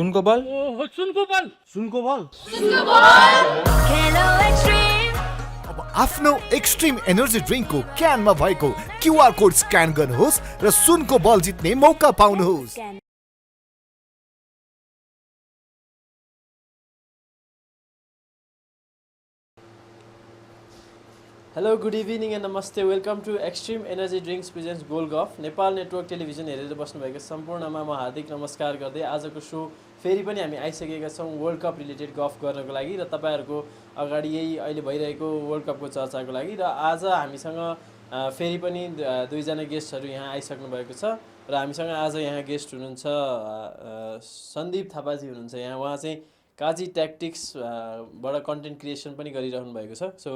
सुनको बल ओहो सुनको बल सुनको बल Hello Extreme. अब आफ्नो एक्सट्रिम एनर्जी ड्रिङ्कको क्यानमा भएको क्युआर कोड स्क्यान गर्नुहोस् र सुनको बल जित्ने मौका पाउनुहोस्। हेलो गुड इभिनिङ एन्ड नमस्ते welcome to extreme energy drinks presents gold गफ नेपाल नेटवर्क टेलिभिजन हेरेर बस्नुभएको सम्पूर्णमा म हार्दिक नमस्कार गर्दै आजको सो फेरि पनि हामी आइसकेका छौँ वर्ल्ड कप रिलेटेड गफ गर्नको लागि र तपाईँहरूको अगाडि यही अहिले भइरहेको वर्ल्ड कपको चर्चाको लागि र आज हामीसँग फेरि पनि दुईजना गेस्टहरू यहाँ आइसक्नु भएको छ र हामीसँग आज यहाँ गेस्ट हुनुहुन्छ सन्दीप थापाजी हुनुहुन्छ यहाँ उहाँ चाहिँ काजी ट्याक्टिक्स बाट कन्टेन्ट क्रिएसन पनि गरिरहनु भएको छ। सो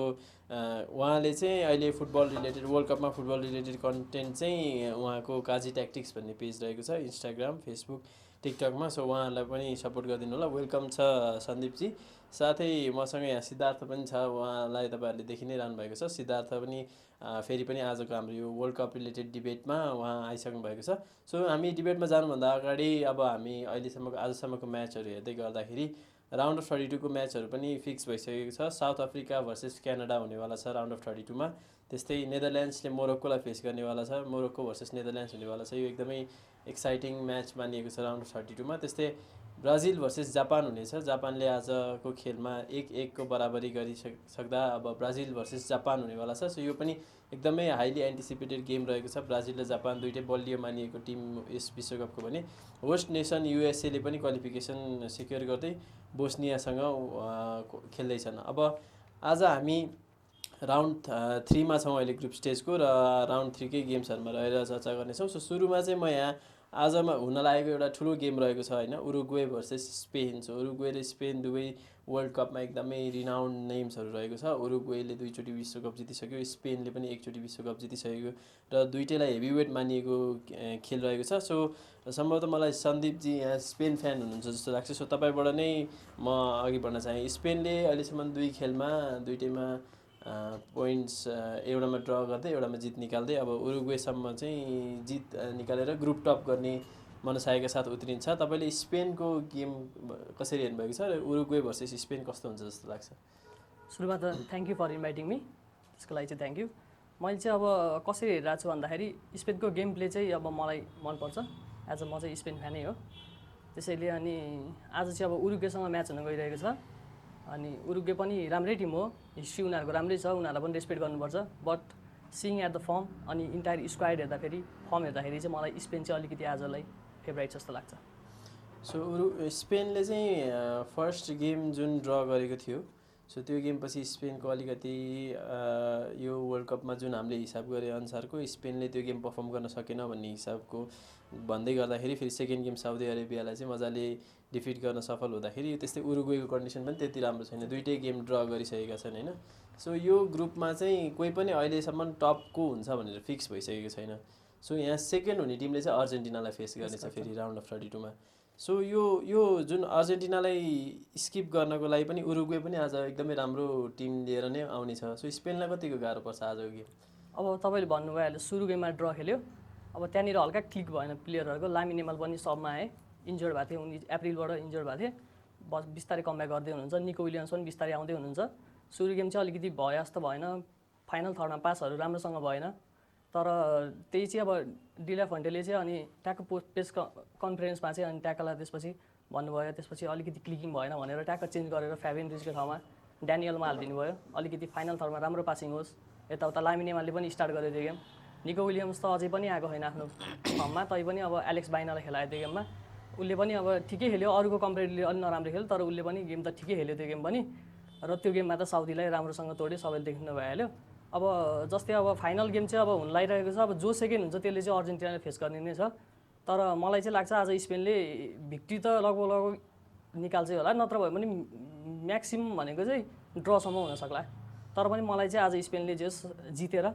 उहाँले चाहिँ अहिले फुटबल रिलेटेड वर्ल्ड कपमा फुटबल रिलेटेड कन्टेन्ट चाहिँ उहाँको काजी ट्याक्टिक्स भन्ने पेज रहेको छ इन्स्टाग्राम फेसबुक टिकटकमा। सो उहाँहरूलाई पनि सपोर्ट गरिदिनु होला। वेलकम छ सन्दीपजी। साथै मसँग यहाँ सिद्धार्थ पनि छ, उहाँलाई तपाईँहरूले देखि नै रहनु भएको छ। सिद्धार्थ पनि फेरि पनि आजको हाम्रो यो वर्ल्ड कप रिलेटेड डिबेटमा उहाँ आइसक्नु भएको छ। सो हामी डिबेटमा जानुभन्दा अगाडि अब हामी अहिलेसम्मको आजसम्मको म्याचहरू हेर्दै गर्दाखेरि राउन्ड अफ 32 को म्याचहरू पनि फिक्स भइसकेको छ। साउथ अफ्रिका भर्सेस क्यानाडा हुनेवाला छ राउन्ड अफ 32 मा। त्यस्तै नेदरल्यान्ड्सले मोरोक्कोलाई फेस गर्नेवाला छ, मोरोक्को भर्सेस नेदरल्यान्ड्स हुनेवाला छ। यो एकदमै एक्साइटिङ म्याच मानिएको छ राउन्ड अफ 32 मा। त्यस्तै ब्राजिल भर्सेस जापान हुनेछ। जापानले आजको खेलमा 1-1 को बराबरी गरिसक्दा अब ब्राजिल भर्सेस जापान हुनेवाला छ। सो यो पनि एकदमै हाइली एन्टिसिपेटेड गेम रहेको छ। ब्राजिल र जापान दुइटै बलियो मानिएको टिम यस विश्वकपको भने होस्ट नेसन युएसएले पनि क्वालिफिकेसन सिक्योर गर्दै बोस्नियासँग खेल्दैछन्। अब आज हामी राउन्ड 3 मा छौँ अहिले ग्रुप स्टेजको र राउन्ड 3 कै गेम्सहरूमा रहेर चर्चा गर्नेछौँ। सो सुरुमा चाहिँ म यहाँ आजमा हुन लागेको एउटा ठुलो गेम रहेको छ होइन, Uruguay versus Spain. So Uruguay र स्पेन दुवै वर्ल्ड कपमा एकदमै रिनाउन्ड नेम्सहरू रहेको छ। उरुग्वेले 2 चोटि विश्वकप जितिसक्यो, स्पेनले पनि 1 चोटि विश्वकप जितिसकेको र दुइटैलाई हेभीवेट मानिएको खेल रहेको छ। सो सम्भवतः मलाई सन्दीपजी यहाँ स्पेन फ्यान हुनुहुन्छ जस्तो लाग्छ। सो तपाईँबाट नै म अघि बढ्न चाहेँ। स्पेनले अहिलेसम्म 2 खेलमा दुइटैमा पोइन्ट्स एउटामा ड्र गर्दै एउटामा जित निकाल्दै अब उरुग्वेसम्म चाहिँ जित निकालेर ग्रुप टप गर्ने मनसायका साथ उत्रिन्छ। तपाईँले स्पेनको गेम कसरी हेर्नुभएको छ र उरुग्वे भर्सेस स्पेन कस्तो हुन्छ जस्तो लाग्छ? सुरुमा त thank you for inviting me, त्यसको लागि चाहिँ थ्याङ्क यू। मैले चाहिँ अब कसरी हेरिरहेको छु भन्दाखेरि स्पेनको गेम प्ले चाहिँ अब मलाई मनपर्छ। एज अ म चाहिँ स्पेन फ्यानै हो, त्यसैले अनि आज चाहिँ अब उरुग्वेसँग म्याच हुन गइरहेको छ। अनि उरुग्वे पनि राम्रै टिम हो, हिस्ट्री उनीहरूको राम्रै छ, उनीहरूलाई पनि रेस्पेक्ट गर्नुपर्छ। But seeing at the form अनि इन्टायर स्क्वाड हेर्दाखेरि फर्म हेर्दाखेरि चाहिँ मलाई स्पेन चाहिँ अलिकति आजलाई फेभराइट जस्तो लाग्छ। सो स्पेनले चाहिँ फर्स्ट गेम जुन ड्र गरेको थियो, सो त्यो गेमपछि स्पेनको अलिकति यो वर्ल्ड कपमा जुन हामीले हिसाब गरे अनुसारको स्पेनले त्यो गेम पर्फर्म गर्न सकेन भन्ने हिसाबको भन्दै गर्दाखेरि फेरि सेकेन्ड गेम साउदी अरेबियालाई चाहिँ मजाले डिफिट गर्न सफल हुँदाखेरि त्यस्तै उरुग्वेको कन्डिसन पनि त्यति राम्रो छैन, दुइटै गेम ड्र गरिसकेका छन् होइन। सो यो ग्रुपमा चाहिँ कोही पनि अहिलेसम्म टपको हुन्छ भनेर फिक्स भइसकेको छैन। सो यहाँ सेकेन्ड हुने टिमले चाहिँ अर्जेन्टिनालाई फेस गर्नेछ फेरि राउन्ड अफ 32 मा। सो यो जुन अर्जेन्टिनालाई स्किप गर्नको लागि पनि उरुग्वे पनि आज एकदमै राम्रो टिम लिएर नै आउने छ। सो स्पेनलाई कतिको गाह्रो पर्छ आजको गेम? अब तपाईँले भन्नुभयो अहिले सुरु गेममा ड्र खेल्यो, अब त्यहाँनिर हल्का क्लिक भएन प्लेयरहरूको। लामिन यामाल पनि सबमा आए, इन्जर्ड भएको थियो, उनी अप्रिलबाट इन्जर्ड भएको थिए, बस बिस्तारै कमब्याक गर्दै हुनुहुन्छ। निको विलियम्स पनि बिस्तारै आउँदै हुनुहुन्छ। सुरु गेम चाहिँ अलिकति भयो जस्तो भएन, फाइनल थर्डमा पासहरू राम्रोसँग भएन। तर त्यही चाहिँ अब डिला फन्टेले चाहिँ अनि ट्याक्क प्रेस कन्फरेन्समा चाहिँ अनि ट्याक्कलाई त्यसपछि भन्नुभयो, त्यसपछि अलिकति क्लिकिङ भएन भनेर ट्याक्क चेन्ज गरेर फ्याबिन रिजको ठाउँमा ड्यानियलमा हालिदिनु भयो, अलिकति फाइनल थर्डमा राम्रो पासिङ होस्। यताउता लामिन यामालले पनि स्टार्ट गरेको थियो गेम। निको विलियम्स त अझै पनि आएको छैन आफ्नो फर्ममा, तैपनि अब एलेक्स बाइनालाई खेलायो त्यो गेममा। उसले पनि अब ठिकै खेल्यो, अरूको कम्पेरिटिभली अलि नराम्रो खेल्यो, तर उसले पनि गेम त ठिकै खेल्यो त्यो गेम पनि। र त्यो गेममा त साउदीलाई राम्रोसँग तोड्यो, सबैले देख्नु भइहाल्यो। अब जस्तै अब फाइनल गेम चाहिँ अब हुन लागिरहेको छ, अब जो सेकेन्ड हुन्छ त्यसले चाहिँ अर्जेन्टिनाले फेस गर्ने नै छ। तर मलाई चाहिँ लाग्छ आज स्पेनले भिक्ट्री त लगभग निकाल्छ होला, नत्र भयो भने म्याक्सिमम् भनेको चाहिँ ड्रसम्म हुनसक्ला। तर पनि मलाई चाहिँ आज स्पेनले जस जितेर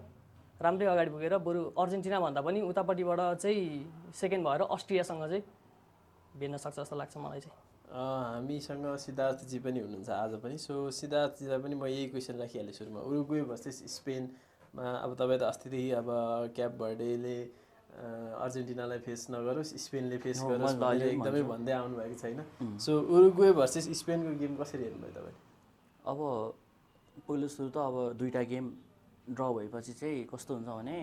राम्रै अगाडि पुगेर बरु अर्जेन्टिनाभन्दा पनि उतापट्टिबाट चाहिँ सेकेन्ड भएर अस्ट्रियासँग चाहिँ भिन्न सक्छ जस्तो लाग्छ मलाई चाहिँ। हामीसँग सिद्धार्थजी पनि हुनुहुन्छ आज पनि। सो सिद्धार्थजीलाई पनि म यही क्वेसन राखिहालेँ सुरुमा, उरुग्वे भर्सेस स्पेनमा। अब तपाईँ त अस्तिदेखि अब क्याप भर्डेले अर्जेन्टिनालाई फेस नगरोस्, स्पेनले फेस हो, गरोस् म भनेर अहिले एकदमै भन्छु। भन्दै आउनु भएको छैन। सो उरुग्वे भर्सेस स्पेनको गेम कसरी हेर्नुभयो तपाईँ? अब पहिलो सुरु त अब दुईवटा गेम ड्र भएपछि चाहिँ कस्तो हुन्छ भने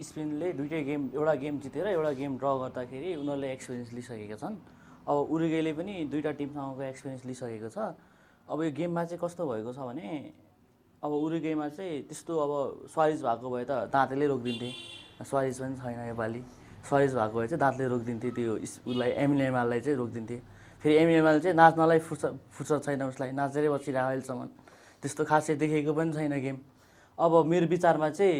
स्पेनले दुईटै गेम, एउटा गेम जितेर एउटा गेम ड्र गर्दाखेरि उनीहरूले एक्सपिरियन्स लिइसकेका छन्। अब उरुग्वेले पनि दुईवटा टिमसँगको एक्सपिरियन्स लिइसकेको छ। अब यो गेममा चाहिँ कस्तो भएको छ भने अब उरुग्वेमा चाहिँ त्यस्तो अब स्वारिज भएको भए त दाँतले रोकिदिन्थे, स्वारिज पनि छैन योपालि। स्वारिज भएको भए चाहिँ दाँतले रोकिदिन्थे, त्यो उसलाई एमिन यामाललाई चाहिँ रोकिदिन्थे। फेरि एमिन यामाल चाहिँ नाच्नलाई फुर्सद छैन, उसलाई नाचेरै बसिरहेको अहिलेसम्म, त्यस्तो खासै देखेको पनि छैन गेम। अब मेरो विचारमा चाहिँ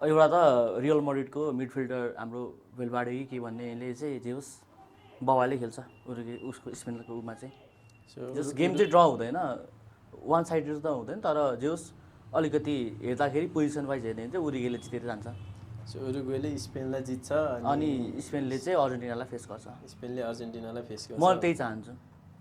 एउटा त रियल मड्रिडको मिडफिल्डर हाम्रो भेलबाडे कि के भन्नेले चाहिँ जे होस् बवाले खेल्छ उरुग्वे, उसको स्पेनको उमा चाहिँ। जस गेम चाहिँ ड्र हुँदैन, वान साइडेड त हुँदैन, तर जे होस् अलिकति हेर्दाखेरि पोजिसन वाइज हेर्ने भने चाहिँ उरुग्वेले जितेर जान्छ। सो उरुग्वेले स्पेनलाई जित्छ अनि स्पेनले चाहिँ अर्जेन्टिनालाई फेस गर्छ। स्पेनले अर्जेन्टिनालाई फेस गर्छ, म त्यही चाहन्छु।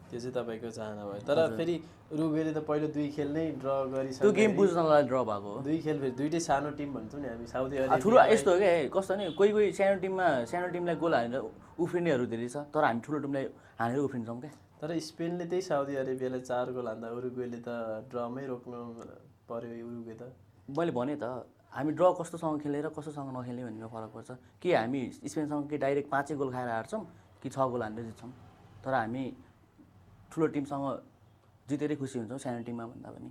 त्यो चाहिँ तपाईँको चाहना भयो। तर फेरि उरुग्वेले त पहिलो 2 खेल नै ड्र गरिसक्यो। त्यो गेम बुझ्नलाई ड्र भएको हो। 2 खेल फेरि दुईटै सानो टिम भन्छौँ नि हामी, साउदी ठुलो अरेबिया यस्तो हो क्या, कस्तो नि कोही सानो टिमलाई गोल हानेर उफ्रिनेहरू धेरै छ, तर हामी ठुलो टिमलाई हानेर उफ्रिन्छौँ क्या। तर स्पेनले त्यही साउदी अरेबियालाई 4 गोल हान्दा उरुग्वेले त ड्रमै रोक्नु पर्यो। उरुग्वे त मैले भने त हामी ड्र कस्तोसँग खेलेर कस्तोसँग नखेल्ने भन्ने फरक पर्छ। कि हामी स्पेनसँग कि डाइरेक्ट 5 गोल खाएर हार्छौँ कि 6 गोल हानेर जित्छौँ। तर हामी ठुलो टिमसँग जितेरै खुसी हुन्छौँ सानो टिममा भन्दा पनि।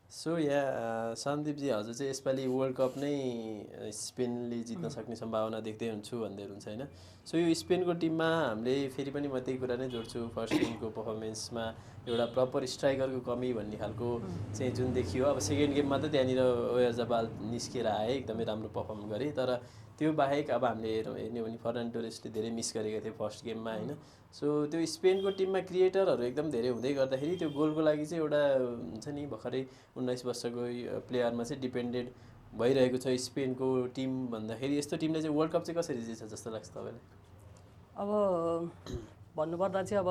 सो यहाँ सन्दीपजी, हजुर चाहिँ यसपालि वर्ल्ड कप नै स्पेनले जित्न सक्ने सम्भावना देख्दै हुन्छु भन्दै हुन्छ होइन। सो यो स्पेनको टिममा हामीले फेरि पनि म त्यही कुरा नै जोड्छु, फर्स्ट गेमको पर्फर्मेन्समा एउटा प्रपर स्ट्राइकरको कमी भन्ने खालको चाहिँ जुन देखियो। अब सेकेन्ड गेममा त त्यहाँनिर ओयारजाबाल निस्किएर आए, एकदमै राम्रो पर्फर्म गरे। तर त्यो बाहेक अब हामीले हेर्ने भने फर्नान्डो टोरेसले धेरै मिस गरेका थिए फर्स्ट गेममा होइन। सो त्यो स्पेनको टिममा क्रिएटरहरू एकदम धेरै हुँदै गर्दाखेरि त्यो गोलको लागि चाहिँ एउटा हुन्छ नि भर्खरै 19 वर्षको प्लेयरमा चाहिँ डिपेन्डेन्ट भइरहेको छ स्पेनको टिम भन्दाखेरि। यस्तो टिमले चाहिँ वर्ल्ड कप चाहिँ कसरी जित्छ जस्तो लाग्छ तपाईँलाई? अब भन्नुपर्दा चाहिँ अब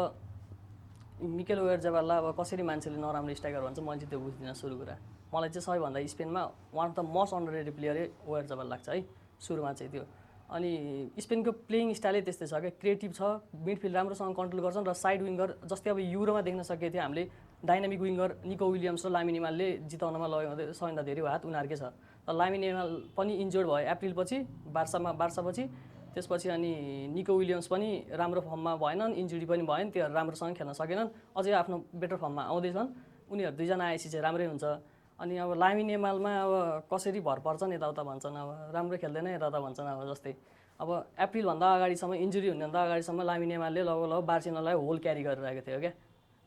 मिकेल ओयारजाबाललाई अब कसरी मान्छेले नराम्रो स्ट्राइकर भन्छ मैले चाहिँ त्यो बुझ्दिनँ। सुरु कुरा मलाई चाहिँ सबैभन्दा स्पेनमा वान अफ द मोस्ट अन्डररेटेड प्लेयरै ओयारजाबाल लाग्छ है सुरुमा चाहिँ त्यो। अनि स्पेनको प्लेइङ स्टाइलै त्यस्तै छ क्या, क्रिएटिभ छ, मिडफिल्ड राम्रोसँग कन्ट्रोल गर्छन् र साइड विङ्गर जस्तै अब युरोमा देख्न सकेको थियो हामीले डाइनामिक विङ्गर निको विलियम्स र लामिन यामालले जिताउनमा लग्यो सबैभन्दा धेरै हात उनीहरूकै छ। र लामिन यामाल पनि इन्जोर्ड भयो अप्रिलपछि बार्सापछि, त्यसपछि अनि निको विलियम्स पनि राम्रो फर्ममा भएनन्, इन्जुरी पनि भएन, त्यो राम्रोसँग खेल्न सकेनन्, अझै आफ्नो बेटर फर्ममा आउँदैछन्। उनीहरू दुईजना आएपछि चाहिँ राम्रै हुन्छ। अनि अब लामिन यामालमा अब कसरी भर पर्छन् यताउता भन्छन्, अब राम्रो खेल्दैन यताउता भन्छन्। अब जस्तै अब अप्रिलभन्दा अगाडिसम्म इन्जुरी हुनुभन्दा अगाडिसम्म लामिन यामालले लगभग बार्सिलोनालाई होल क्यारी गरिरहेको थियो क्या।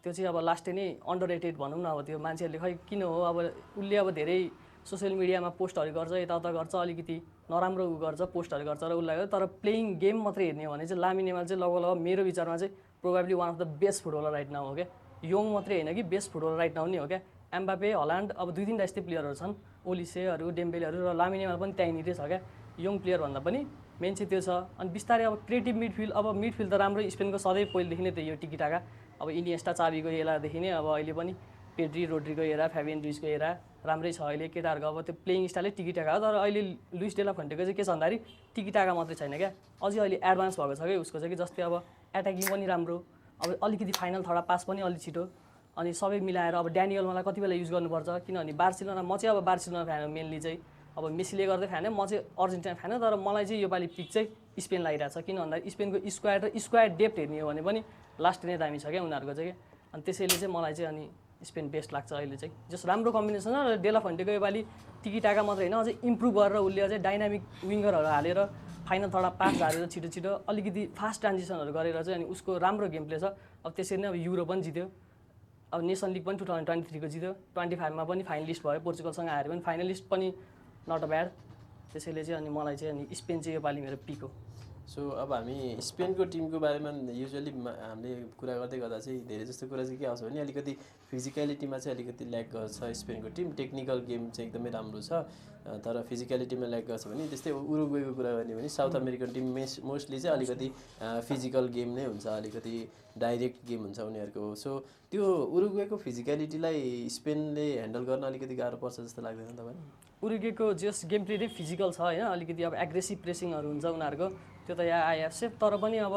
त्यो चाहिँ अब लास्टै नै अन्डर रेटेड भनौँ न। अब त्यो मान्छेहरूले खै किन हो, अब उसले अब धेरै सोसियल मिडियामा पोस्टहरू गर्छ, यताउता गर्छ, अलिकति नराम्रो गर्छ, पोस्टहरू गर्छ र उसलाई, तर प्लेइङ गेम मात्रै हेर्ने हो भने चाहिँ लामिन यामाल चाहिँ लगभग मेरो विचारमा चाहिँ probably one of the best footballer right now हो क्या। यङ मात्रै होइन कि बेस्ट फुटबलर राइट नाउ नै हो क्या। एम्बापे, हल्यान्ड, अब 2-3 यस्तै प्लेयरहरू छन्, ओलिसेहरू, डेम्बेलेहरू, र लामिन यामाल पनि त्यहीँनिरै छ क्या। यङ प्लेयर भन्दा पनि मेन चाहिँ त्यो छ। अनि बिस्तारै अब क्रिएटिभ मिडफिल्ड, अब मिडफिल्ड त राम्रो स्पेनको सधैँ पहिलेदेखि नै त्यो यो टिकिटाका, अब इनिएस्टा चाबीको एरादेखि नै अब अहिले पनि पेड्री रोड्रीको एरा, फ्याबियन रुइजको एरा राम्रै छ अहिले केटाहरूको। अब त्यो प्लेइङ स्टाइलै टिकिटाका हो। तर अहिले लुइस डेला फन्टेको चाहिँ के छ भन्दाखेरि टिकिटाका मात्रै छैन क्या, अझै अहिले एडभान्स भएको छ कि उसको चाहिँ कि जस्तै अब एट्याकिङ पनि राम्रो, अब अलिकति फाइनल थर्ड पास पनि अलिक छिटो, अनि सबै मिलाएर अब ड्यानियल मलाई कति बेला युज गर्नुपर्छ। किनभने बार्सिलोना, म चाहिँ अब बार्सिलोना फ्यान हो मेनली चाहिँ, अब मेसीले गर्दै फ्यान हो, म चाहिँ अर्जेन्टिना फ्यान हो। तर मलाई चाहिँ योपालि पिक चाहिँ स्पेन लागिरहेको छ। किन भन्दा स्पेनको स्क्वाड डेप्थ हेर्ने हो भने पनि लास्ट नै दामी छ क्या उनीहरूको चाहिँ। अनि त्यसैले चाहिँ मलाई चाहिँ अनि स्पेन बेस्ट लाग्छ अहिले चाहिँ। जस राम्रो कम्बिनेसन छ र डेला फन्टेको योपालि टिकिटाका मात्रै होइन, अझै इम्प्रुभ गरेर उसले अझै डाइनामिक विङ्गरहरू हालेर फाइनल थर्ड पास हालेर छिटो छिटो अलिकति फास्ट ट्रान्जिसनहरू गरेर चाहिँ अनि उसको राम्रो गेम प्ले छ। अब त्यसरी नै अब युरो पनि जित्यो, अब नेसन लिग पनि 2023 को जित्यो, 25 मा पनि फाइनलिस्ट भयो, पोर्चुगलसँग हारे पनि फाइनलिस्ट पनि नट अ ब्याड। त्यसैले चाहिँ अनि मलाई चाहिँ अनि स्पेन चाहिँ योपालि मेरो पिक हो। सो अब हामी स्पेनको टिमको बारेमा युजुअली हामीले कुरा गर्दै गर्दा चाहिँ धेरै जस्तो कुरा चाहिँ के आउँछ भने अलिकति फिजिकलिटीमा चाहिँ अलिकति ल्याक गर्छ स्पेनको टिम टेक्निकल गेम चाहिँ एकदमै राम्रो छ तर फिजिकलिटीमा ल्याक गर्छ भने त्यस्तै उरुग्वेको कुरा गर्ने भने साउथ अमेरिकन टिम मोस्टली चाहिँ अलिकति फिजिकल गेम नै हुन्छ अलिकति डाइरेक्ट गेम हुन्छ उनीहरूको सो त्यो उरुग्वेको फिजिकलिटीलाई स्पेनले ह्यान्डल गर्न अलिकति गाह्रो पर्छ जस्तो लाग्दैन तपाईँलाई उरुग्वेको जस गेम प्ले चाहिँ फिजिकल छ होइन अलिकति अब एग्रेसिभ प्रेसिङहरू हुन्छ उनीहरूको त्यो त यहाँ आइहाल्छ तर पनि अब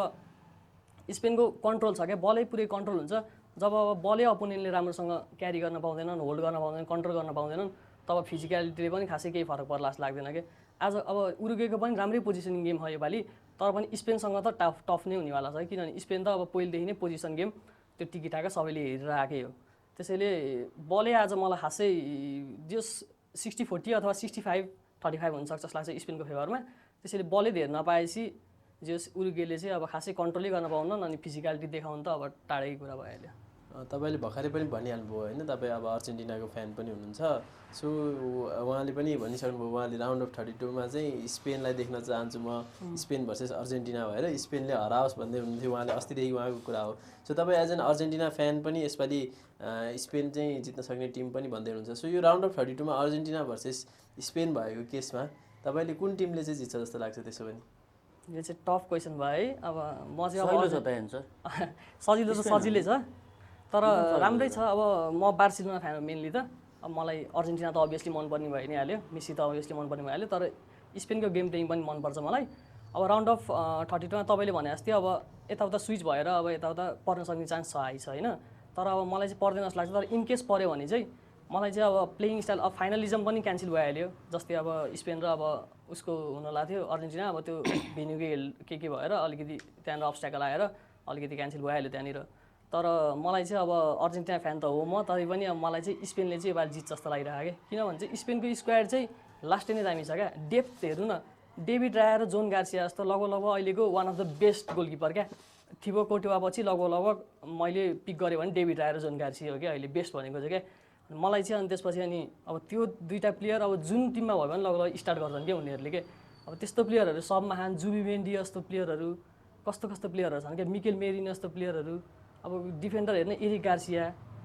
स्पेनको कन्ट्रोल छ क्या बलै पुरै कन्ट्रोल हुन्छ जब अब बलै अपोनेन्टले राम्रोसँग क्यारी गर्न पाउँदैनन् होल्ड गर्न पाउँदैनन् कन्ट्रोल गर्न पाउँदैनन् तब फिजिकलिटीले पनि खासै केही फरक पर्ला जस्तो लाग्दैन कि आज अब उरुग्वेको पनि राम्रै पोजिसनिङ गेम हो योपालि तर पनि स्पेनसँग त टफ नै हुनेवाला छ किनभने स्पेन त अब पहिलेदेखि नै पोजिसन गेम त्यो टिकिटाका सबैले हेरेर आएकै हो त्यसैले बलै आज मलाई खासै जस 60-40 अथवा 65-35 हुनसक्छ जस्तो लाग्छ स्पेनको फेभरमा त्यसैले बलै धेर नपाएपछि जस उरुग्वेले चाहिँ अब खासै कन्ट्रोलै गर्न पाउनन् अनि फिजिकलिटी देखाउनु त अब टाढै कुरा भइहाल्यो तपाईँले भर्खरै पनि भनिहाल्नुभयो होइन तपाईँ अब अर्जेन्टिनाको फ्यान पनि हुनुहुन्छ सो उहाँले पनि भनिसक्नुभयो उहाँले राउन्ड अफ 32मा चाहिँ स्पेनलाई देख्न चाहन्छु म स्पेन भर्सेस अर्जेन्टिना भएर स्पेनले हराओस् भन्दै हुनुहुन्थ्यो उहाँले अस्तिदेखि उहाँको कुरा हो सो तपाईँ एज एन अर्जेन्टिना फ्यान पनि यसपालि स्पेन चाहिँ जित्न सक्ने टिम पनि भन्दै हुनुहुन्छ सो यो राउन्ड अफ 32मा अर्जेन्टिना भर्सेस स्पेन भएको केसमा तपाईँले कुन टिमले चाहिँ जित्छ जस्तो लाग्छ त्यसो भने यो चाहिँ टफ क्वेसन भयो है अब म चाहिँ सजिलो छ त एन्सर सजिलो त सजिलै छ तर राम्रै छ अब म बार्सिलोना फ्यान हो मेनली त अब मलाई अर्जेन्टिना त अभियसली मनपर्ने भइ नै हाल्यो मेसी त अभियसली मनपर्ने भइहाल्यो तर स्पेनको गेम प्लेइङ पनि मनपर्छ मलाई अब राउन्ड अफ 32मा तपाईँले भने जस्तै अब यताउता स्विच भएर अब यताउता पर्न सक्ने चान्स छ आइछ होइन तर अब मलाई चाहिँ पर्दैन जस्तो लाग्छ तर इनकेस पऱ्यो भने चाहिँ मलाई चाहिँ अब प्लेइङ स्टाइल अब फाइनलिजम पनि क्यान्सल भइहाल्यो जस्तै अब स्पेन र अब उसको हुन लाग्थ्यो अर्जेन्टिना अब त्यो भेन्युकै के भएर अलिकति त्यहाँनिर अब्स्ट्याकल आएर अलिकति क्यान्सल भइहाल्यो त्यहाँनिर तर मलाई चाहिँ अब अर्जेन्टिना फ्यान त हो म तरै पनि अब मलाई चाहिँ स्पेनले चाहिँ योपालि जित्छ जस्तो लागिरहेको कि किनभने चाहिँ स्पेनको स्क्वाड चाहिँ लास्टै नै दामी छ क्या डेप्थ हेर्नु न डेभिड राया र जोन गार्सिया जस्तो लगभग अहिलेको one of the best goalkeeper क्या थिबो कोर्टोवा पछि लगभग मैले पिक गरेँ भने डेभिड राया र जोन गार्सिया हो क्या अहिले बेस्ट भनेको चाहिँ क्या मलाई चाहिँ अनि त्यसपछि अनि अब त्यो दुईवटा प्लेयर अब जुन टिममा भयो भने लगभग स्टार्ट गर्छन् क्या उनीहरूले के अब त्यस्तो प्लेयरहरू सबमा खान जुबी मेन्डी जस्तो प्लेयरहरू कस्तो प्लेयरहरू छन् क्या मिकेल मेरिन जस्तो प्लेयरहरू अब डिफेन्डर हेर्ने एरिक गार्सिया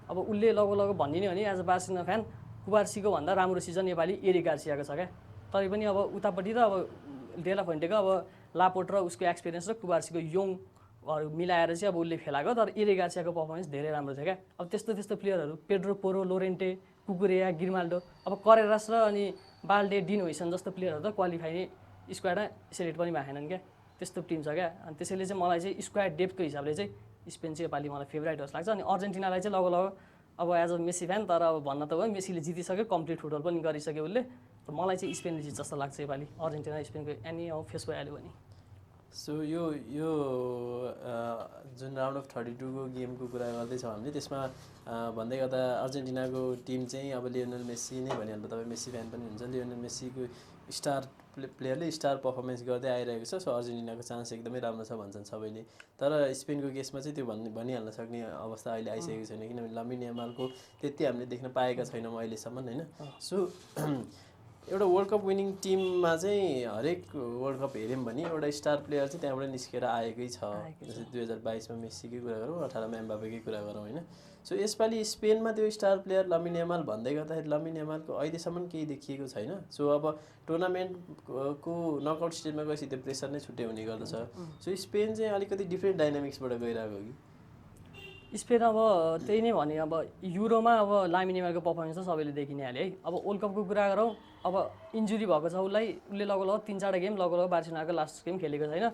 अब उसले लगभग भनिदिने भने एज अ बार्सिलोना फ्यान कुबार्सीको भन्दा राम्रो सिजन नेपाली एरिक गार्सियाको छ क्या तरै पनि अब उतापट्टि त अब डेला फोन्टेको अब लापोर्ट र उसको एक्सपिरियन्स र कुबार्सीको यङहरू मिलाएर चाहिँ अब उसले खेलाएको तर एरिक गार्सियाको पर्फर्मेन्स धेरै राम्रो थियो क्या अब त्यस्तो प्लेयरहरू पेड्रो पोरो लोरेन्टे कुकुरेया गिर्माल्डो अब करेरास र अनि बाल्डे डिन होइसन जस्तो प्लेयरहरू त क्वालिफाई नै स्क्वाडमा सेलेक्ट पनि भएनन् क्या त्यस्तो टिम छ क्या अनि त्यसैले चाहिँ मलाई चाहिँ स्क्वाड डेप्थको हिसाबले चाहिँ स्पेन चाहिँ योपालि मलाई फेभरेट जस्तो लाग्छ अनि अर्जेन्टिनालाई चाहिँ लगभग अब एज अ मेसी फ्यान तर अब भन्न त भयो मेसीले जितिसक्यो कम्प्लिट फुटबल पनि गरिसक्यो उसले मलाई चाहिँ स्पेनले जित्छ जस्तो लाग्छ योपालि अर्जेन्टिना स्पेनको एनी फेस भइहाल्यो भने सो यो जुन राउन्ड अफ 32को गेमको कुरा गर्दैछौँ हामीले त्यसमा भन्दै गर्दा अर्जेन्टिनाको टिम चाहिँ अब लियोनल मेसी नै भनिहाल्नु तपाईँ मेसी फ्यान पनि हुन्छ लियोनल मेसीको स्टार प्लेयरले स्टार पर्फर्मेन्स गर्दै आइरहेको छ सो अर्जेन्टिनाको चान्स एकदमै राम्रो छ भन्छन् सबैले तर स्पेनको केसमा चाहिँ त्यो भनिहाल्न सक्ने अवस्था अहिले आइसकेको छैन किनभने लामिन यामालको त्यति हामीले देख्न पाएका छैनौँ अहिलेसम्म होइन सो एउटा वर्ल्ड कप विनिङ टिममा चाहिँ हरेक वर्ल्ड कप हेऱ्यौँ भने एउटा स्टार प्लेयर चाहिँ त्यहाँबाट निस्केर आएकै छ जस्तै 2022मा मेसीकै कुरा गरौँ 18मा एम्बापेकै कुरा गरौँ होइन सो यसपालि स्पेनमा त्यो स्टार प्लेयर लामिन यामाल भन्दै गर्दाखेरि लामिन यामालको अहिलेसम्म केही देखिएको छैन सो अब टुर्नामेन्टको नकआउट स्टेजमा गएपछि त्यो प्रेसर नै छुट्टै हुने गर्दछ सो स्पेन चाहिँ अलिकति डिफ्रेन्ट डाइनामिक्सबाट गइरहेको हो कि स्पेन अब त्यही नै भने अब युरोमा अब लामिन यामालको पर्फर्मेन्स त सबैले देखि नै हाल्यो है अब वर्ल्ड कपको कुरा गरौँ अब इन्जुरी भएको छ उसले लगभग 3-4 गेम लगभग बार्सिलोनाको लास्ट गेम खेलेको छैन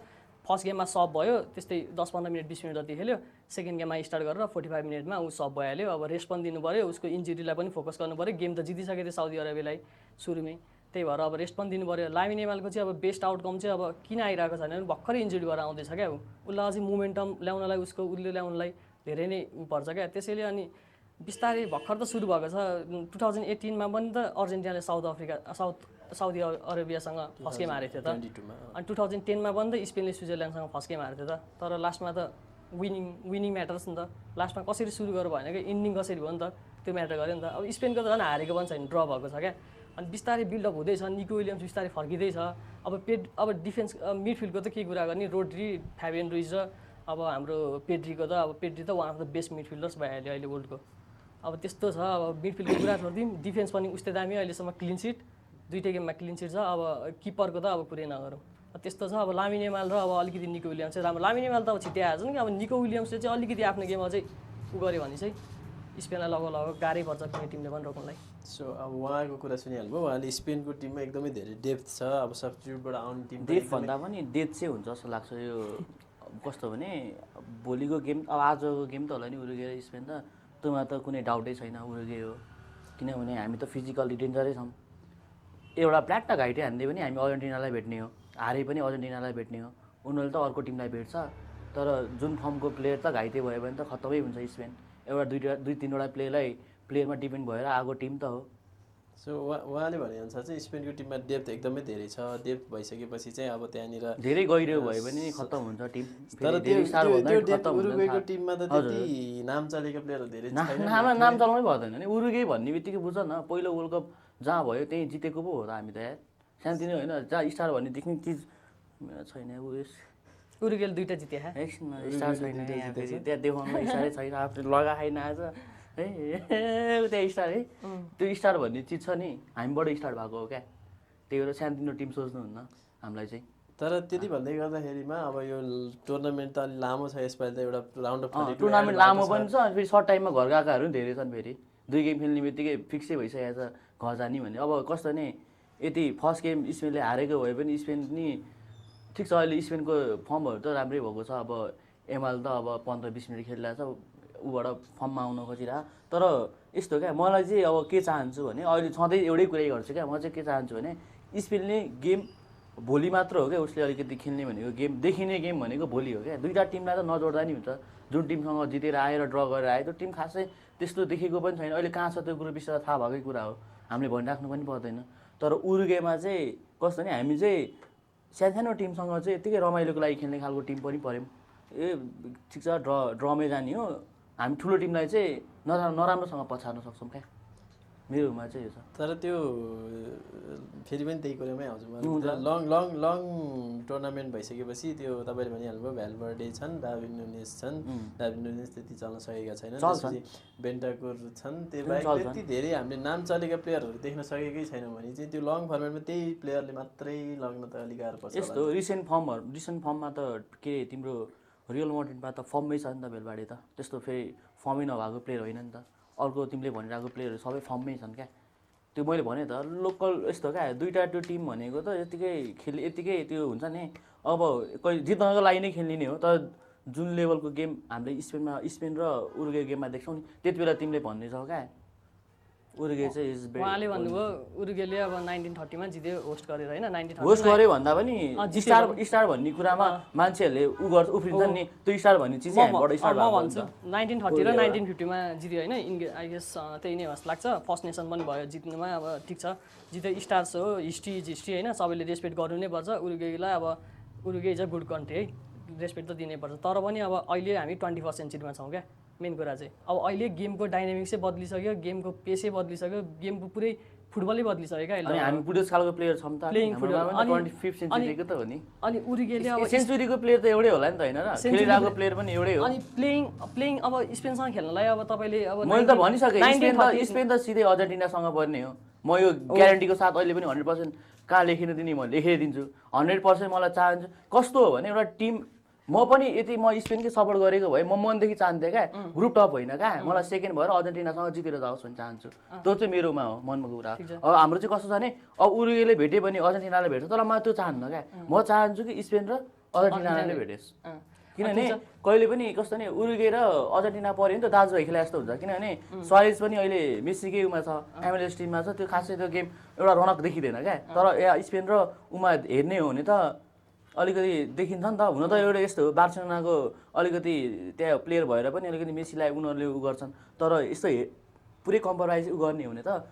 फर्स्ट गेममा सब भयो त्यस्तै 10-15 मिनट 20 मिनट जति खेल्यो सेकेन्ड गेममा स्टार्ट गरेर 45 मिनटमा ऊ सब भइहाल्यो अब रेस्ट पनि दिनु पऱ्यो उसको इन्जुरीलाई पनि फोकस गर्नु पऱ्यो गेम त जितिसकेको थियो साउदी अरेबियालाई सुरुमै त्यही भएर अब रेस्ट पनि दिनु पऱ्यो लामिन यामालको चाहिँ अब बेस्ट आउटकम चाहिँ अब किन आइरहेको छैन भने भर्खरै इन्जुरी भएर आउँदैछ क्या उसलाई अझै मोमेन्टम ल्याउनलाई उसले ल्याउनलाई धेरै नै पर्छ क्या त्यसैले अनि बिस्तारै भर्खर त सुरु भएको छ 2018मा पनि त अर्जेन्टिनाले साउदी अरेबियासँग फर्स्ट गेम हारेको थियो त अनि 2010मा पनि त स्पेनले स्विजरल्यान्डसँग फर्स्ट गेम हारेको थियो त तर लास्टमा त विनिङ म्याटर्स नि त लास्टमा कसरी सुरु गर्यो भने कि इन्डिङ कसरी भयो नि त त्यो म्याटर गर्यो नि त अब स्पेनको त झन् हारेको पनि छैन ड्र भएको छ क्या अनि बिस्तारै बिल्डअप हुँदैछ, निको विलियम्स बिस्तारै फर्किँदैछ। अब डिफेन्स मिडफिल्डको त के कुरा गर्ने, रोड्री, फ्याबियन रुइज र अब हाम्रो पेड्रीको त पेड्री त one of the best midfielders भइहाल्यो अहिले वर्ल्डको। अब त्यस्तो छ। अब मिडफिल्डको कुरा छोडिदिउँ, डिफेन्स पनि उस्तै दामी, अहिलेसम्म क्लिन सिट, 2टै गेममा क्लिन सिट छ। अब किपरको त अब कुरै नगरौँ। त्यस्तो छ। अब लामिन यामाल र अब अलिकति निको विलियम्स चाहिँ राम्रो। लामिन यामाल त अब छिट्टै आएछ नि, अब निको विलियम्सले चाहिँ अलिकति आफ्नो गेममा चाहिँ गऱ्यो भने चाहिँ स्पेनलाई लगभग गाह्रै पर्छ कुनै टिमले पनि रोक्नलाई। सो अब उहाँको कुरा सुनिहाल्नु भयो, उहाँले स्पेनको टिममा एकदमै धेरै डेप्थ छ। अब सब्स्टिट्युटबाट आउने टिम डेथ भन्दा पनि डेथ चाहिँ हुन्छ जस्तो लाग्छ। यो कस्तो भने भोलिको गेम, अब आजको गेम त होला नि उरुगे र स्पेन त, त्योमा त कुनै डाउटै छैन उरुगे हो। किनभने हामी त फिजिकल्ली डेन्जरै छौँ। एउटा प्ल्याट्ट घाइते हान्दै पनि हामी अर्जेन्टिनालाई भेट्ने हो, हारे पनि अर्जेन्टिनालाई भेट्ने हो। उनीहरूले त अर्को टिमलाई भेट्छ, तर जुन फर्मको प्लेयर त घाइते भयो भने त खत्तमै हुन्छ स्पेन। एउटा 2-3वटा प्लेयरमा डिपेन्ड भएर आएको टिम त हो। सो उहाँले भनेअनुसार चाहिँ स्पेनको टिममा डेप्थ एकदमै धेरै छ। डेप्थ भइसकेपछि चाहिँ अब त्यहाँनिर धेरै गहिरो भयो भने नि खत्तम हुन्छ टिम। तर त्यो डेप्थ उरुगेको टिममा त त्यति नाम चलेको प्लेयरहरू धेरै छैन। नाम चलाउनै पर्दैन नि। उरुगे भन्ने बित्तिकै बुझ न, पहिलो वर्ल्ड कप जहाँ भयो त्यहीँ जितेको पो हो त हामी त यार। सानोतिनो होइन, जहाँ स्टार भन्ने देख्ने चिज छैन। उरुगेले 2टा जिते एकछिनमा स्टार छैन यहाँ, फेरि त्यहाँ देखाउनु स्टारै छैन, आफूले लगाखाइ नआएछ है त्यहाँ स्टार है। त्यो स्टार भन्ने चिज छ नि, हामीबाट स्टार्ट भएको हो क्या। त्यही भएर सानोतिनो टिम सोच्नुहुन्न हामीलाई चाहिँ। तर त्यति भन्दै गर्दाखेरिमा अब यो टुर्नामेन्ट त अलि लामो छ, यसपालि त एउटा राउन्ड अफ 32 टुर्नामेन्ट लामो पनि छ। अनि फेरि सर्ट टाइममा घर गएकाहरू पनि धेरै छन्। फेरि 2 गेम खेल्ने बित्तिकै फिक्सै भइसकेको छ घर जाने भन्ने। अब कस्तो नि, यति फर्स्ट गेम स्पेनले हारेको भए पनि स्पेन नि ठिक छ, अहिले स्पेनको फर्महरू त राम्रै भएको छ। अब एमाल त अब 15-20 मिनट खेलिरहेको छ, ऊबाट फर्ममा आउन खोजिरहेको। तर यस्तो क्या, मलाई चाहिँ अब के चाहन्छु भने, अहिले सधैँ एउटै कुरै गर्छु क्या, म चाहिँ के चाहन्छु भने स्पेनले गेम भोलि मात्र हो क्या उसले अलिकति खेल्ने भनेको, गेम देखिने गेम भनेको भोलि हो क्या। 2टा टिमलाई त नजोड्दा नि हुन्छ। जुन टिमसँग जितेर आएर ड्र गरेर आयो त्यो टिम खासै त्यस्तो देखेको पनि छैन। अहिले कहाँ छ त्यो ग्रुप स्टेज थाहा भएकै कुरा हो, हामीले भनिराख्नु पनि पर्दैन। तर उरुगेमा चाहिँ कस्तो नि, हामी चाहिँ सानो टिमसँग चाहिँ यत्तिकै रमाइलोको लागि खेल्ने खालको टिम पनि पऱ्यौँ। ठिक छ, ड्रमै जाने हो। हामी ठुलो टिमलाई चाहिँ नराम्रोसँग पछार्न सक्छौँ क्या, मेरोमा चाहिँ यो छ। तर त्यो फेरि पनि त्यही कुरामै आउँछ। लङ टुर्नामेन्ट भइसकेपछि त्यो तपाईँले भनिहाल्नुभयो, भ्यालभर्डे छन्, डार्विन नुनेज छन्। डार्विन नुनेज त्यति चल्न सकेका छैनन्। त्यसपछि बेन्टाकुर छन्। त्यो बाहेक त्यति धेरै हामीले नाम चलेका प्लेयरहरू देख्न सकेकै छैनौँ भने चाहिँ त्यो लङ फर्मेटमा त्यही प्लेयरले मात्रै लग्न त अलिक गाह्रो पर्छ। यस्तो रिसेन्ट फर्ममा त के तिम्रो रियल मड्रिडमा त फर्ममै छ नि त भ्यालभर्डे त। त्यस्तो फेरि फर्मै नभएको प्लेयर होइन नि त। अर्को तिमीले भनिरहेको प्लेयरहरू सबै फर्ममै छन् क्या। त्यो मैले भने त लोकल यस्तो क्या, 2टा त्यो टिम भनेको त यत्तिकै त्यो हुन्छ नि। अब कहिले जित्नको लागि नै खेल्ने नै हो। तर जुन लेभलको गेम हामीले स्पेन र उरुगे गेममा देख्छौँ नि, त्यति बेला तिमीले भन्नेछौ क्या उरुगे चाहिँ इज बेटर। उहाँले भन्नुभयो उरुगेले अब 1930मा जित्यो होस्ट गरेर होइन। 1930 होस्ट गरे भन्दा पनि स्टार भन्ने कुरामा मान्छेहरूले उफ्रिन्छन् नि। त्यो स्टार भन्ने चिज चाहिँ हामीबाट स्टार्ट म भएको भन्छु 1930 र 1950मा जित्यो होइन। आई गेस त्यही नै जस्तो लाग्छ। फर्स्ट नेसन पनि भयो जित्नुमा। अब ठिक छ, जित्यो स्टार्स हो, हिस्ट्री इज हिस्ट्री होइन। सबैले रेस्पेक्ट गर्नु नै पर्छ उरुगेलाई। अब उरुगे इज अ गुड कन्ट्री है, रेस्पेक्ट त दिनै पर्छ। तर पनि अब अहिले हामी 21st सेन्चुरीमा छौँ क्या। मेन कुरा चाहिँ अब अहिले गेमको डाइनामिक्सै बदलिसक्यो, गेमको पेसै बदलिसक्यो, गेमको पुरै फुटबलै बदलिसक्यो क्या अहिले। अनि हामी बुढेस खालको प्लेयर छौँ त, प्लेइङ फुटबल 25th सेन्चुरीको त हो नि। अनि उरुगेले अब सेन्चुरीको प्लेयर त एउटै होला नि त होइन र, खेलिरहेको प्लेयर पनि एउटै हो। अनि प्लेइङ अब स्पेनसँग खेल्नलाई अब तपाईँले अब मैले त भनिसकेँ स्पेन त सिधै अर्जेन्टिनासँग पर्ने हो। म यो ग्यारेन्टीको साथ अहिले पनि 100% कहाँ लेखिन दिने म लेखिदिन्छु। 100% मलाई चाहन्छु। कस्तो हो भने एउटा टिम, म पनि यति म स्पेनकै सपोर्ट गरेको भए म मनदेखि चाहन्थेँ क्या ग्रुप टप होइन क्या, मलाई सेकेन्ड भएर अर्जेन्टिनासँग जितेर जाओस् भन्ने चाहन्छु। त्यो चाहिँ मेरोमा हो, मनमा कुरा। अब हाम्रो चाहिँ कस्तो छ भने, अब उरुगेले भेट्यो भने अर्जेन्टिनाले भेट्छ, तर म त्यो चाहन्न क्या। म चाहन्छु कि स्पेन र अर्जेन्टिनाले भेटोस्। किनभने कहिले पनि कस्तो नि, उरुगे र अर्जेन्टिना पऱ्यो नि त दाजुभाइ खेला जस्तो हुन्छ। किनभने सुआरेज पनि अहिले मेस्सीकै उमा छ, MLS टिममा छ। त्यो खासै त्यो गेम एउटा रनक देखिँदैन क्या। तर स्पेन र उमा हेर्ने हो भने त अलिकति देखिन्छ नि त। हुन त एउटा यस्तो हो, बार्सिलोनाको अलिकति त्यहाँ प्लेयर भएर पनि अलिकति मेसीलाई उनीहरूले गर्छन्। तर यस्तो पुरै कम्प्रोमाइज गर्ने हो भने त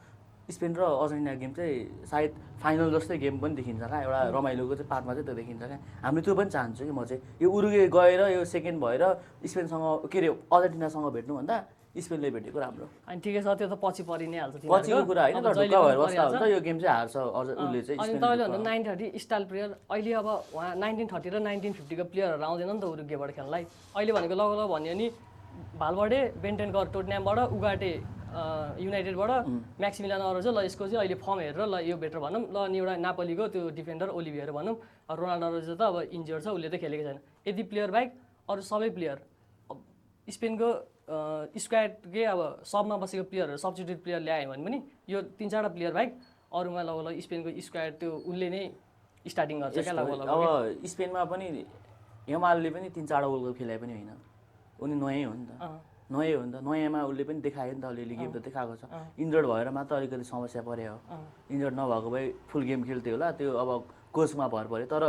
स्पेन र अर्जेन्टिना गेम चाहिँ सायद फाइनल जस्तै गेम पनि देखिन्छ क्या। एउटा रमाइलोको चाहिँ पार्टमा चाहिँ त्यो देखिन्छ क्या। हामीले त्यो पनि चाहन्छु कि म चाहिँ यो उरुगे गएर यो सेकेन्ड भएर स्पेनसँग के अरे अर्जेन्टिनासँग भेट्नुभन्दा स्पेनले भेटेको राम्रो अनि ठिकै छ त्यो त पछि परि नै हाल्छ पछिको कुरा होइन तर ढुक्क भएर बस्दा हुन्छ यो गेम चाहिँ हार्छ अझ उसले चाहिँ अनि तपाईँले भन्दा 1930 स्टाइल प्लेयर अहिले अब उहाँ 1930 र 1950 को प्लेयरहरू आउँदैन नि त उरुग्वेबाट खेल्नलाई अहिले भनेको लगभग भन्यो नि भालभर्डे बेन्टेनकर टोटन्ह्यामबाट उगाटे युनाइटेडबाट म्याक्सिमिलियानो अरोजो ल यसको चाहिँ अहिले फर्म हेरेर ल यो बेटर भनौँ ल अनि एउटा नापोलीको त्यो डिफेन्डर ओलिभियर भनौँ रोनाल्डो अरोजो त अब इन्जियर छ उसले त खेलेको छैन यदि प्लेयर बाहेक अरू सबै प्लेयर स्पेनको स्क्वाडकै अब सबमा बसेको प्लेयरहरू सब्स्टिट्युट प्लेयर ल्यायो भने पनि यो 3-4वटा प्लेयर बाहेक अरूमा लगभग स्पेनको स्क्वाड त्यो उसले नै स्टार्टिङ गर्छ क्या लगभग अब स्पेनमा पनि यमालले पनि 3-4 वर्ल्ड कप खेलाए पनि होइन उनी नयाँ हो नि त नयाँ हो नि त नयाँमा उसले पनि देखायो नि त अलिअलि गेम त देखाएको छ इन्जर्ड भएर मात्र अलिकति समस्या पर्यो इन्जर्ड नभएको भए फुल गेम खेल्थ्यो होला त्यो अब कोचमा भर पर्यो तर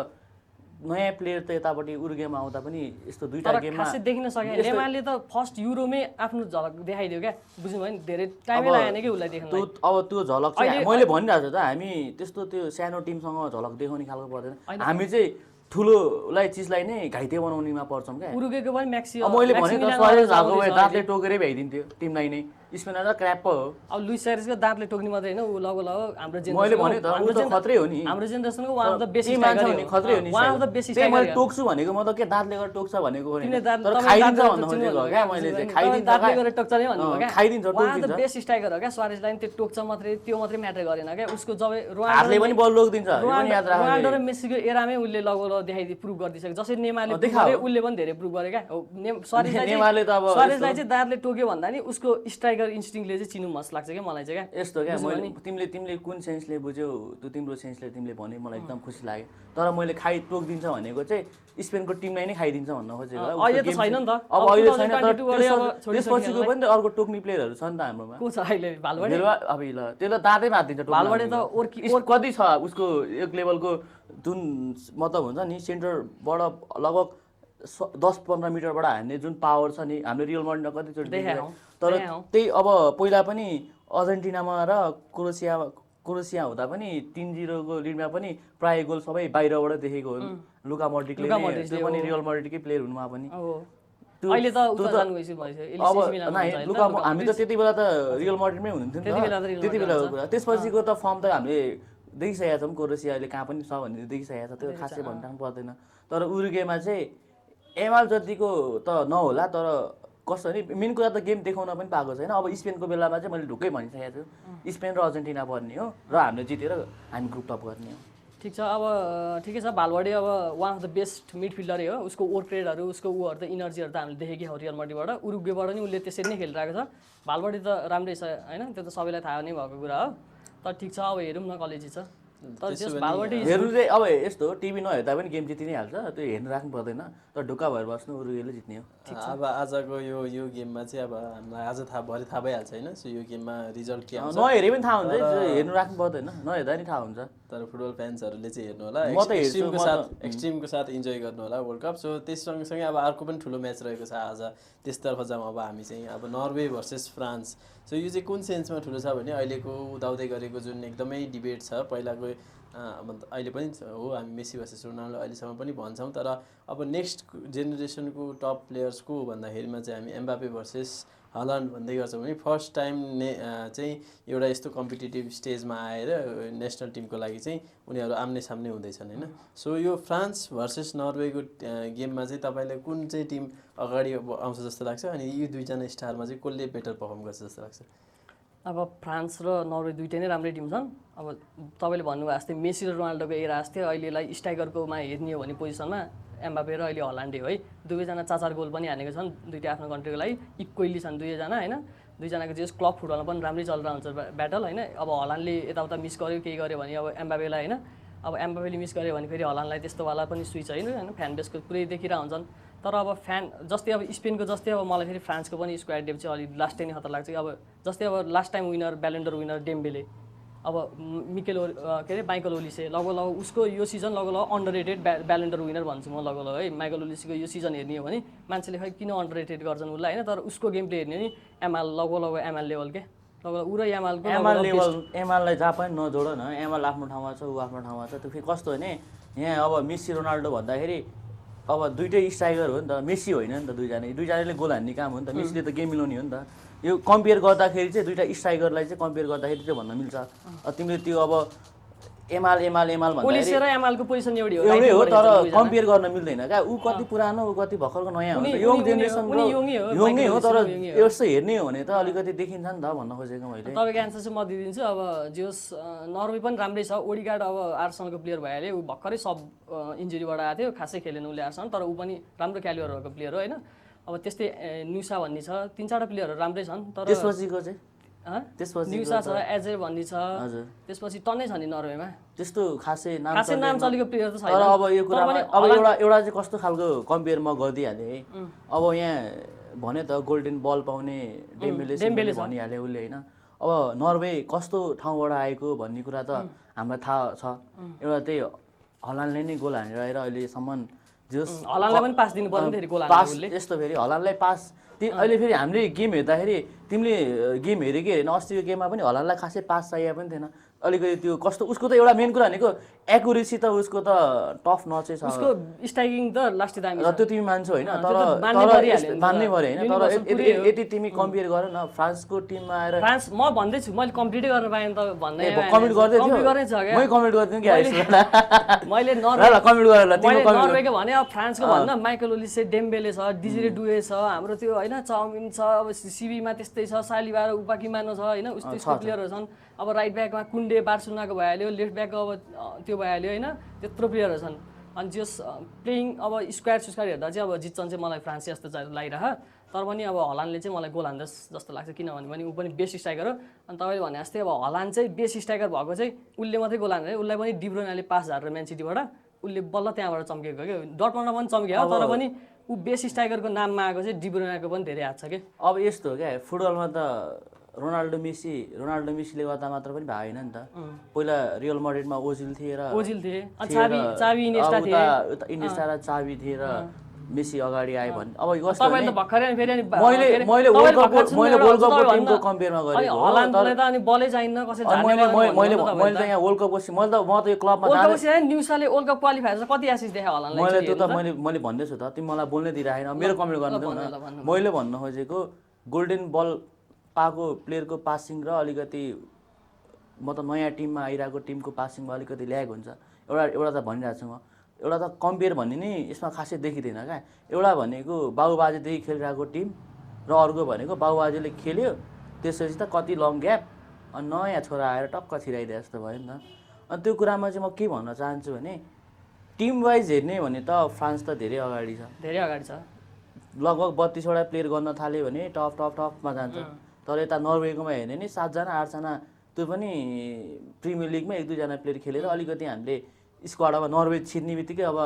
नयाँ प्लेयर त यतापट्टि उरुग्वेमा आउँदा पनि यस्तो दुईटा गेममा खासै देखिन सकेन नेमारले त फर्स्ट युरोमै आफ्नो झलक देखाइदियो क्या बुझ्नु भयो नि धेरै टाइमै लागेन कि उसलाई देख्न अब त्यो झलक चाहिँ मैले भनिरहेको छु त हामी त्यस्तो त्यो सानो टिमसँग झलक देखाउने खालको पर्दैन हामी चाहिँ ठुलोलाई चिजलाई नै घाइते बनाउनेमा पर्छौँ क्या उरुग्वेको पनि म्याक्सी मैले भने त सुवारेज भएको भए दाँतले टोकेरै भ्याइदिन्थ्यो टिमलाई नै स्पेनर त क्र्याप पो हो अब लुइस सुवारेजको दाँतले टोक्ने मात्रै होइन ऊ लगभग हाम्रो मैले भने त ऊ त खत्रै हो नि हाम्रो जेनेरेसनको वान अफ द बेस्ट मान्छे हो नि खत्रै हो नि वान अफ द बेस्ट त्यही मैले टोक्छु भनेको म त के दाँतले गरेर टोक्छ भनेको तिमीले दाँत तर खाइदिन्छ भन्नु खोजेको हो क्या मैले चाहिँ खाइदिन्छ दाँतले गरेर टोक्छ नै भन्नु हो क्या खाइदिन्छ वान अफ द टोकिन्छ बेस्ट स्ट्राइकर हो क्या सुवारेजलाई त्यो टोक्छ मात्रै त्यो मात्रै म्याटर गरेन क्या उसको जब हातले पनि बल लोकिदिन्छ यो पनि याद राख्नु रोनाल्डो र मेसीको एरामै उसले लगभग देखाइदिए प्रुभ गरिदिसक्यो जसरी नेमारले प्रुभ गरे उसले पनि धेरै प्रुभ गरे क्या नेमारले त अब सुवारेजलाई चाहिँ दाँतले टोक्यो भन्दा नि उसको स्ट्राइकर इन्स्टिङले चाहिँ चिन्नु मस्त लाग्छ क्या मलाई चाहिँ क्या यस्तो क्या मैले तिमीले कुन सेन्सले बुझ्यौ त्यो तिम्रो सेन्सले तिमीले भन्यो मलाई एकदम खुसी लाग्यो तर मैले टोकिदिन्छ भनेको चाहिँ स्पेनको टिमलाई नै खाइदिन्छ भन्न खोजेको अहिले त छैन नि त अब अहिले छैन तर त्यसपछिको पनि त अर्को टोक्ने प्लेयरहरू छ नि त हाम्रोमा को छ अहिले भालबडे अब ल त्यसले दाँतै मारिदिन्छ भालबडे त कति छ उसको एक लेभलको जुन मतलब हुन्छ नि सेन्टरबाट लगभग 10-15 मिटरबाट हान्ने जुन पावर छ नि हाम्रो रियल माड्रिडमा कतिचोटि देखेको तर त्यही अब पहिला पनि अर्जेन्टिनामा र क्रोएसिया हुँदा पनि 3-0 को लिडमा पनि प्राय गोल सबै बाहिरबाट देखेको हो लुका मोड्रिकले त्यो पनि रियल माड्रिडकै प्लेयर हुनुमा पनि अहिले त उता जानु गइसक्यो भइसक्यो अब लुका हामी त त्यति बेला त रियल माड्रिडमै हुनुहुन्थ्यो नि त्यति बेलाको कुरा त्यसपछिको त फर्म त हामीले देखिसकेका छौँ क्रोएसिया अहिले कहाँ पनि छ भन्ने देखिसकेका छ त्यो खासै भन्नु पर्दैन तर उरुग्वेमा चाहिँ एमाल जतिको त नहोला तर कस्तो नि मेन कुरा त गेम देखाउन पनि पाएको छैन अब स्पेनको बेलामा चाहिँ मैले ढुक्कै भनिसकेको छु स्पेन र अर्जेन्टिना पर्ने हो र हामीले जितेर हामी ग्रुप टप गर्ने हो ठिक छ अब ठिकै छ भालबडे अब वान अफ द बेस्ट मिडफिल्डरै हो उसको वर्क रेटहरू उसको उहरू त इनर्जीहरू त हामीले देखेकै हो रियल माड्रिडबाट उरुग्वेबाट नि उसले त्यसरी नै खेलिरहेको छ भालबडे त राम्रै छ होइन त्यो त सबैलाई थाहा नै भएको कुरा हो तर ठिक छ अब हेरौँ न कलेजी छ तर त्यस भालबडे हेर्नु चाहिँ अब यस्तो टिभी नहेर्दा पनि गेम जिति नै हाल्छ त्यो हेर्नु राख्नु पर्दैन तर ढुक्का भएर बस्नु उरुग्वेले जित्ने हो अब आजको यो गेममा चाहिँ अब हामीलाई आज भरे थाहा भइहाल्छ होइन सो यो गेममा रिजल्ट के आउँछ नहेरे पनि थाहा हुन्छ हेर्नु राख्नु पर्दैन नहेर्दा नि थाहा हुन्छ तर फुटबल फ्यान्सहरूले चाहिँ हेर्नु होला म त हेर्छु एक्सट्रिमको साथ इन्जोय गर्नु होला वर्ल्ड कप सो त्यस सँगसँगै अब अर्को पनि ठुलो म्याच रहेको छ आज त्यसतर्फ जाउँ अब हामी चाहिँ अब नर्वे भर्सेस फ्रान्स सो यो चाहिँ कुन सेन्समा ठुलो छ भने अहिलेको उदाउँदै गरेको जुन एकदमै डिबेट छ पहिलाको अहिले पनि हो हामी मेसी भर्सेस रोनाल्डो अहिलेसम्म पनि भन्छौँ तर अब नेक्स्ट जेनेरेसनको टप प्लेयर्स को भन्दाखेरिमा चाहिँ हामी एम्बापे भर्सेस हल्यान्ड भन्दै गर्छौँ भने फर्स्ट टाइम चाहिँ एउटा यस्तो कम्पिटिटिभ स्टेजमा आएर नेसनल टिमको लागि चाहिँ उनीहरू आम्ने सामने हुँदैछन् होइन सो यो फ्रान्स भर्सेस नर्वेको गेममा चाहिँ तपाईँलाई कुन चाहिँ टिम अगाडि आउँछ जस्तो लाग्छ अनि यी दुईजना स्टारमा चाहिँ कसले बेटर पर्फर्म गर्छ जस्तो लाग्छ अब फ्रान्स र नर्वे दुइटै नै राम्रै टिम छन् अब तपाईँले भन्नुभयो जस्तै मेसी र रोनाल्डोको एरा जस्तै अहिलेलाई स्ट्राइकरकोमा हेर्ने हो भने पोजिसनमा एम्बापे र अहिले हल्यान्डै है दुवैजना 4-4 गोल पनि हानेको छन् दुइटै आफ्नो कन्ट्रीको लागि इक्वली छन् दुवैजना होइन दुईजनाको चाहिँ क्लब फुटबलमा पनि राम्रै चलिरहेको हुन्छ ब्याटल होइन अब हल्यान्डले यताउता मिस गर्यो केही गर्यो भने अब एम्बापेलाई होइन अब एम्बापेले मिस गर्यो भने फेरि हल्यान्डलाई त्यस्तोवाला पनि स्विच होइन फ्यान बेसको पुरै देखिरहेको हुन्छन् तर अब जस्तै अब स्पेनको जस्तै अब मलाई फेरि फ्रान्सको पनि स्क्वाड डेप चाहिँ अलिक लास्टै नै खतरा लाग्छ कि अब जस्तै अब last time winner Ballon d'Or winner Dembele अब के अरे माइकल ओलिसे लगभग उसको यो सिजन लगभग अन्डर रेटेड ब्यालेन्डर विनर भन्छु म लगभग है माइकल ओलिसेको यो सिजन हेर्ने हो भने मान्छेले खै किन अन्डर रेटेड गर्छन् उसलाई होइन तर उसको गेम प्ले हेर्ने नि लगभग एमएल लेभल के लगभग ऊ र एमएललाई जहाँ पनि नजोड न एमएल आफ्नो ठाउँमा छ ऊ आफ्नो ठाउँमा छ त्यो फेरि कस्तो भने यहाँ अब मेसी रोनाल्डो भन्दाखेरि अब दुइटै स्ट्राइकर हो नि त, मेसी होइन नि त दुईजनाले गोल हान्ने काम हो नि त, मेसीले त गेम मिलाउने हो नि त। यो कम्पेयर गर्दाखेरि चाहिँ दुईटा स्ट्राइकरलाई चाहिँ कम्पेयर गर्दाखेरि चाहिँ भन्न मिल्छ। तिमीले त्यो अब एमाल ओलिसे र एमालको पोजिसन एउटै हो, तर कम्पेयर गर्न मिल्दैन क्या। ऊ कति पुरानो, ऊ कति भर्खरको नयाँ हो, यङ जेनेरेसन यङै हो, तर यस्तो हेर्ने हो भने त अलिकति देखिन्छ नि त भन्न खोजेको मैले। तपाईँको एन्सर चाहिँ म दिइदिन्छु। अब जोस् नर्वे पनि राम्रै छ, ओडिगार्ड अब आर्सेनलको प्लेयर भइहाल्यो, ऊ भर्खरै सब इन्जुरीबाट आएको थियो, खासै खेलेन उसले आर्सेनल, तर ऊ पनि राम्रो क्यालिबरहरूको प्लेयर हो होइन। अब त्यस्तै न्युसा भन्ने छ, 3-4 प्लेयरहरू राम्रै छन्, तर त्यसपछिको चाहिँ न्युसा छ, एजे भन्ने छ, त्यसपछि टन्नै छ नि नर्वेमा, त्यस्तो खासै नाम चलेको प्लेयर त छैन। तर अब यो कुरामा अब एउटा चाहिँ कस्तो खालको कम्पेयर म गरिदिइहालेँ है। अब यहाँ भने त गोल्डन बल पाउने डेम्बेले भनिहाल्यो उसले होइन। अब नर्वे कस्तो ठाउँबाट आएको भन्ने कुरा त हामीलाई थाहा छ। एउटा त्यही हलान्डले नै गोल हानेर आएर अहिलेसम्म जोस् हलान्डलाई पनि पास दिनु पर्ने थियो, गोल हाल्ने पास यस्तो फेरि हलान्डलाई पास अहिले फेरि हामीले गेम हेर्दाखेरि तिमीले गेम हेऱ्यो कि हेरेन, अस्तिको गेममा पनि हलान्डलाई खासै पास चाहिएको पनि थिएन। अलिकति त्यो कस्तो उसको त एउटा मेन कुरा भनेको एक्युरेसी त उसको त टफ नचै छ, उसको स्ट्राइकिङ त लास्ट दामी र त्यो तिमी मान्छौ होइन, तर मान्नै पर्यो होइन। तर यति तिमी कम्पेयर गर न फ्रान्सको टिममा आएर। फ्रान्स म भन्दैछु, मैले कम्प्लिटै गर्न पाएँ त भन्दै कमेन्ट गर्दै थियो, मै कमेन्ट गर्दिनँ कि मैले कमेन्ट गरेर नर्वेको भने अब फ्रान्सको भन्न माइकल ओलिसे, डेम्बेले छ, डिजिरे डुए छ, हाम्रो त्यो होइन चाउमिन छ, अब सिबीमा त्यस्तै छ, सालिबा र उपाकिमानो छ होइन, उस्तो प्लेयरहरू छन्। अब राइट ब्याकमा कुन्डे बार्सुनाको भइहाल्यो, लेफ्ट ब्याकको अब त्यो भइहाल्यो होइन, त्यत्रो प्लेयरहरू छन्। अनि जस प्लेइङ अब स्क्वाड हेर्दा चाहिँ अब जित्छन् चाहिँ मलाई फ्रान्स जस्तो लागिरह, तर पनि अब हलान्डले चाहिँ मलाई गोल हान्दैछ जस्तो लाग्छ, किनभने ऊ पनि बेस्ट स्ट्राइकर हो। अनि तपाईँले भने जस्तै अब हलान्ड चाहिँ बेस्ट स्ट्राइकर भएको चाहिँ उसले मात्रै गोल हान्दैन, उसलाई पनि डिब्रोनाले पास झारेर म्यान सिटीबाट उसले बल्ल त्यहाँबाट चम्केको क्या, डटमन्डमा पनि चम्क्यो तर पनि ऊ बेस्ट स्ट्राइकरको नाममा आएको चाहिँ डिब्रोनाको पनि धेरै हात छ कि। अब यस्तो हो क्या फुटबलमा त रोनाल्डो मेसीले गर्दा मात्र पनि भएन नि त। पहिला रियल मड्रिडमा ओजिल थिए र इनिएस्टा र चावी थिए र मेसी अगाडि आयो भने अब तपाईले त भर्खरै फेरि अनि मैले वर्ल्ड कपको टिमको कम्पेयरमा गरेको हलान्डले त अनि बलै चाहिन्न कसै जाने मैले त यहाँ वर्ल्ड कपको म त यो क्लबमा न्युसाले वर्ल्ड कप क्वालिफायर कति एसिस्ट देखायो हलान्डले मैले त्यो त मैले भन्दैछु त, तिमी मलाई बोल्नै दिइराखेन, मेरो कमेन्ट गर्नु देऊ न। मैले भन्न खोजेको गोल्डन बल पाएको प्लेयरको पासिङ र अलिकति म त नयाँ टिममा आइरहेको टिमको पासिङमा अलिकति ल्याग हुन्छ, एउटा त भनिरहेको छु म। एउटा त कम्पेयर भन्ने नि यसमा खासै देखिँदैन क्या। एउटा भनेको बाबुबाजेदेखि खेलिरहेको टिम र अर्को भनेको बाबुबाजेले खेल्यो त्यसपछि त कति लङ ग्याप अनि नयाँ छोरा आएर टक्क छिराइदिए जस्तो भयो नि त। अनि त्यो कुरामा चाहिँ म के भन्न चाहन्छु भने टिम वाइज हेर्ने भने त फ्रान्स त धेरै अगाडि छ, लगभग 32वटा प्लेयर गर्न थाल्यो भने टपमा जान्छ। तर यता नर्वेकोमा हेर्ने नि 7जना 8जना, त्यो पनि प्रिमियर लिगमा 1-2जना प्लेयर खेलेर अलिकति हामीले स्क्वाडमा नर्वे छिर्ने बित्तिकै अब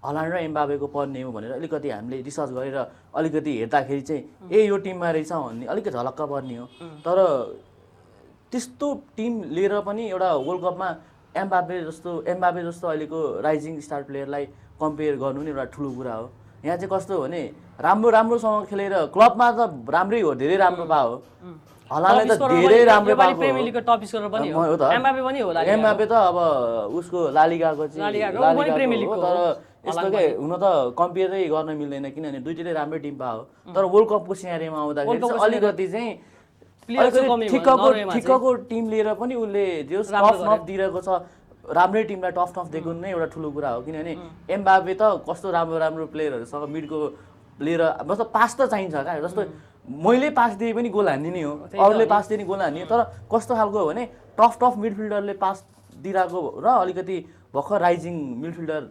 हलान्ड र एम्बापेको पर्ने हो भनेर अलिकति हामीले रिसर्च गरेर अलिकति हेर्दाखेरि चाहिँ यो टिममा रहेछ भन्ने अलिकति झलक्क पर्ने हो। तर त्यस्तो टिम लिएर पनि एउटा वर्ल्ड कपमा एम्बापे जस्तो अहिलेको राइजिङ स्टार प्लेयरलाई कम्पेयर गर्नु नि एउटा ठुलो कुरा हो। यहाँ चाहिँ कस्तो हो भने राम्रोसँग खेलेर क्लबमा त राम्रै हो, धेरै राम्रो पायो, हलान्डले त धेरै राम्रो पाएको प्रिमियर लिगको टप स्कोरर पनि हो, एम्बापे पनि हो, एम्बापे त अब उसको लालिगाको चाहिँ तर यस्तो के हुन त कम्पेयरै गर्न मिल्दैन किनभने दुईटैले राम्रै टिम पायो। तर वर्ल्ड कपको सिनारीमा आउँदाखेरि अलिकति चाहिँ ठिक्कको टिम लिएर पनि उसले जो टफ दिइरहेको छ, राम्रै टिमलाई टफ दिएको नै एउटा ठुलो कुरा हो। किनभने एम्बापे त कस्तो राम्रो प्लेयरहरूसँग मिडको लिएर मतलब पास त चाहिन्छ क्या, जस्तो मैले पास दिए पनि गोल हान्ने नै हो, अरूले पास दिए पनि गोल हान्ने, तर कस्तो खालको हो भने टफ मिडफिल्डरले पास दिइरहेको र अलिकति भर्खर राइजिङ मिडफिल्डर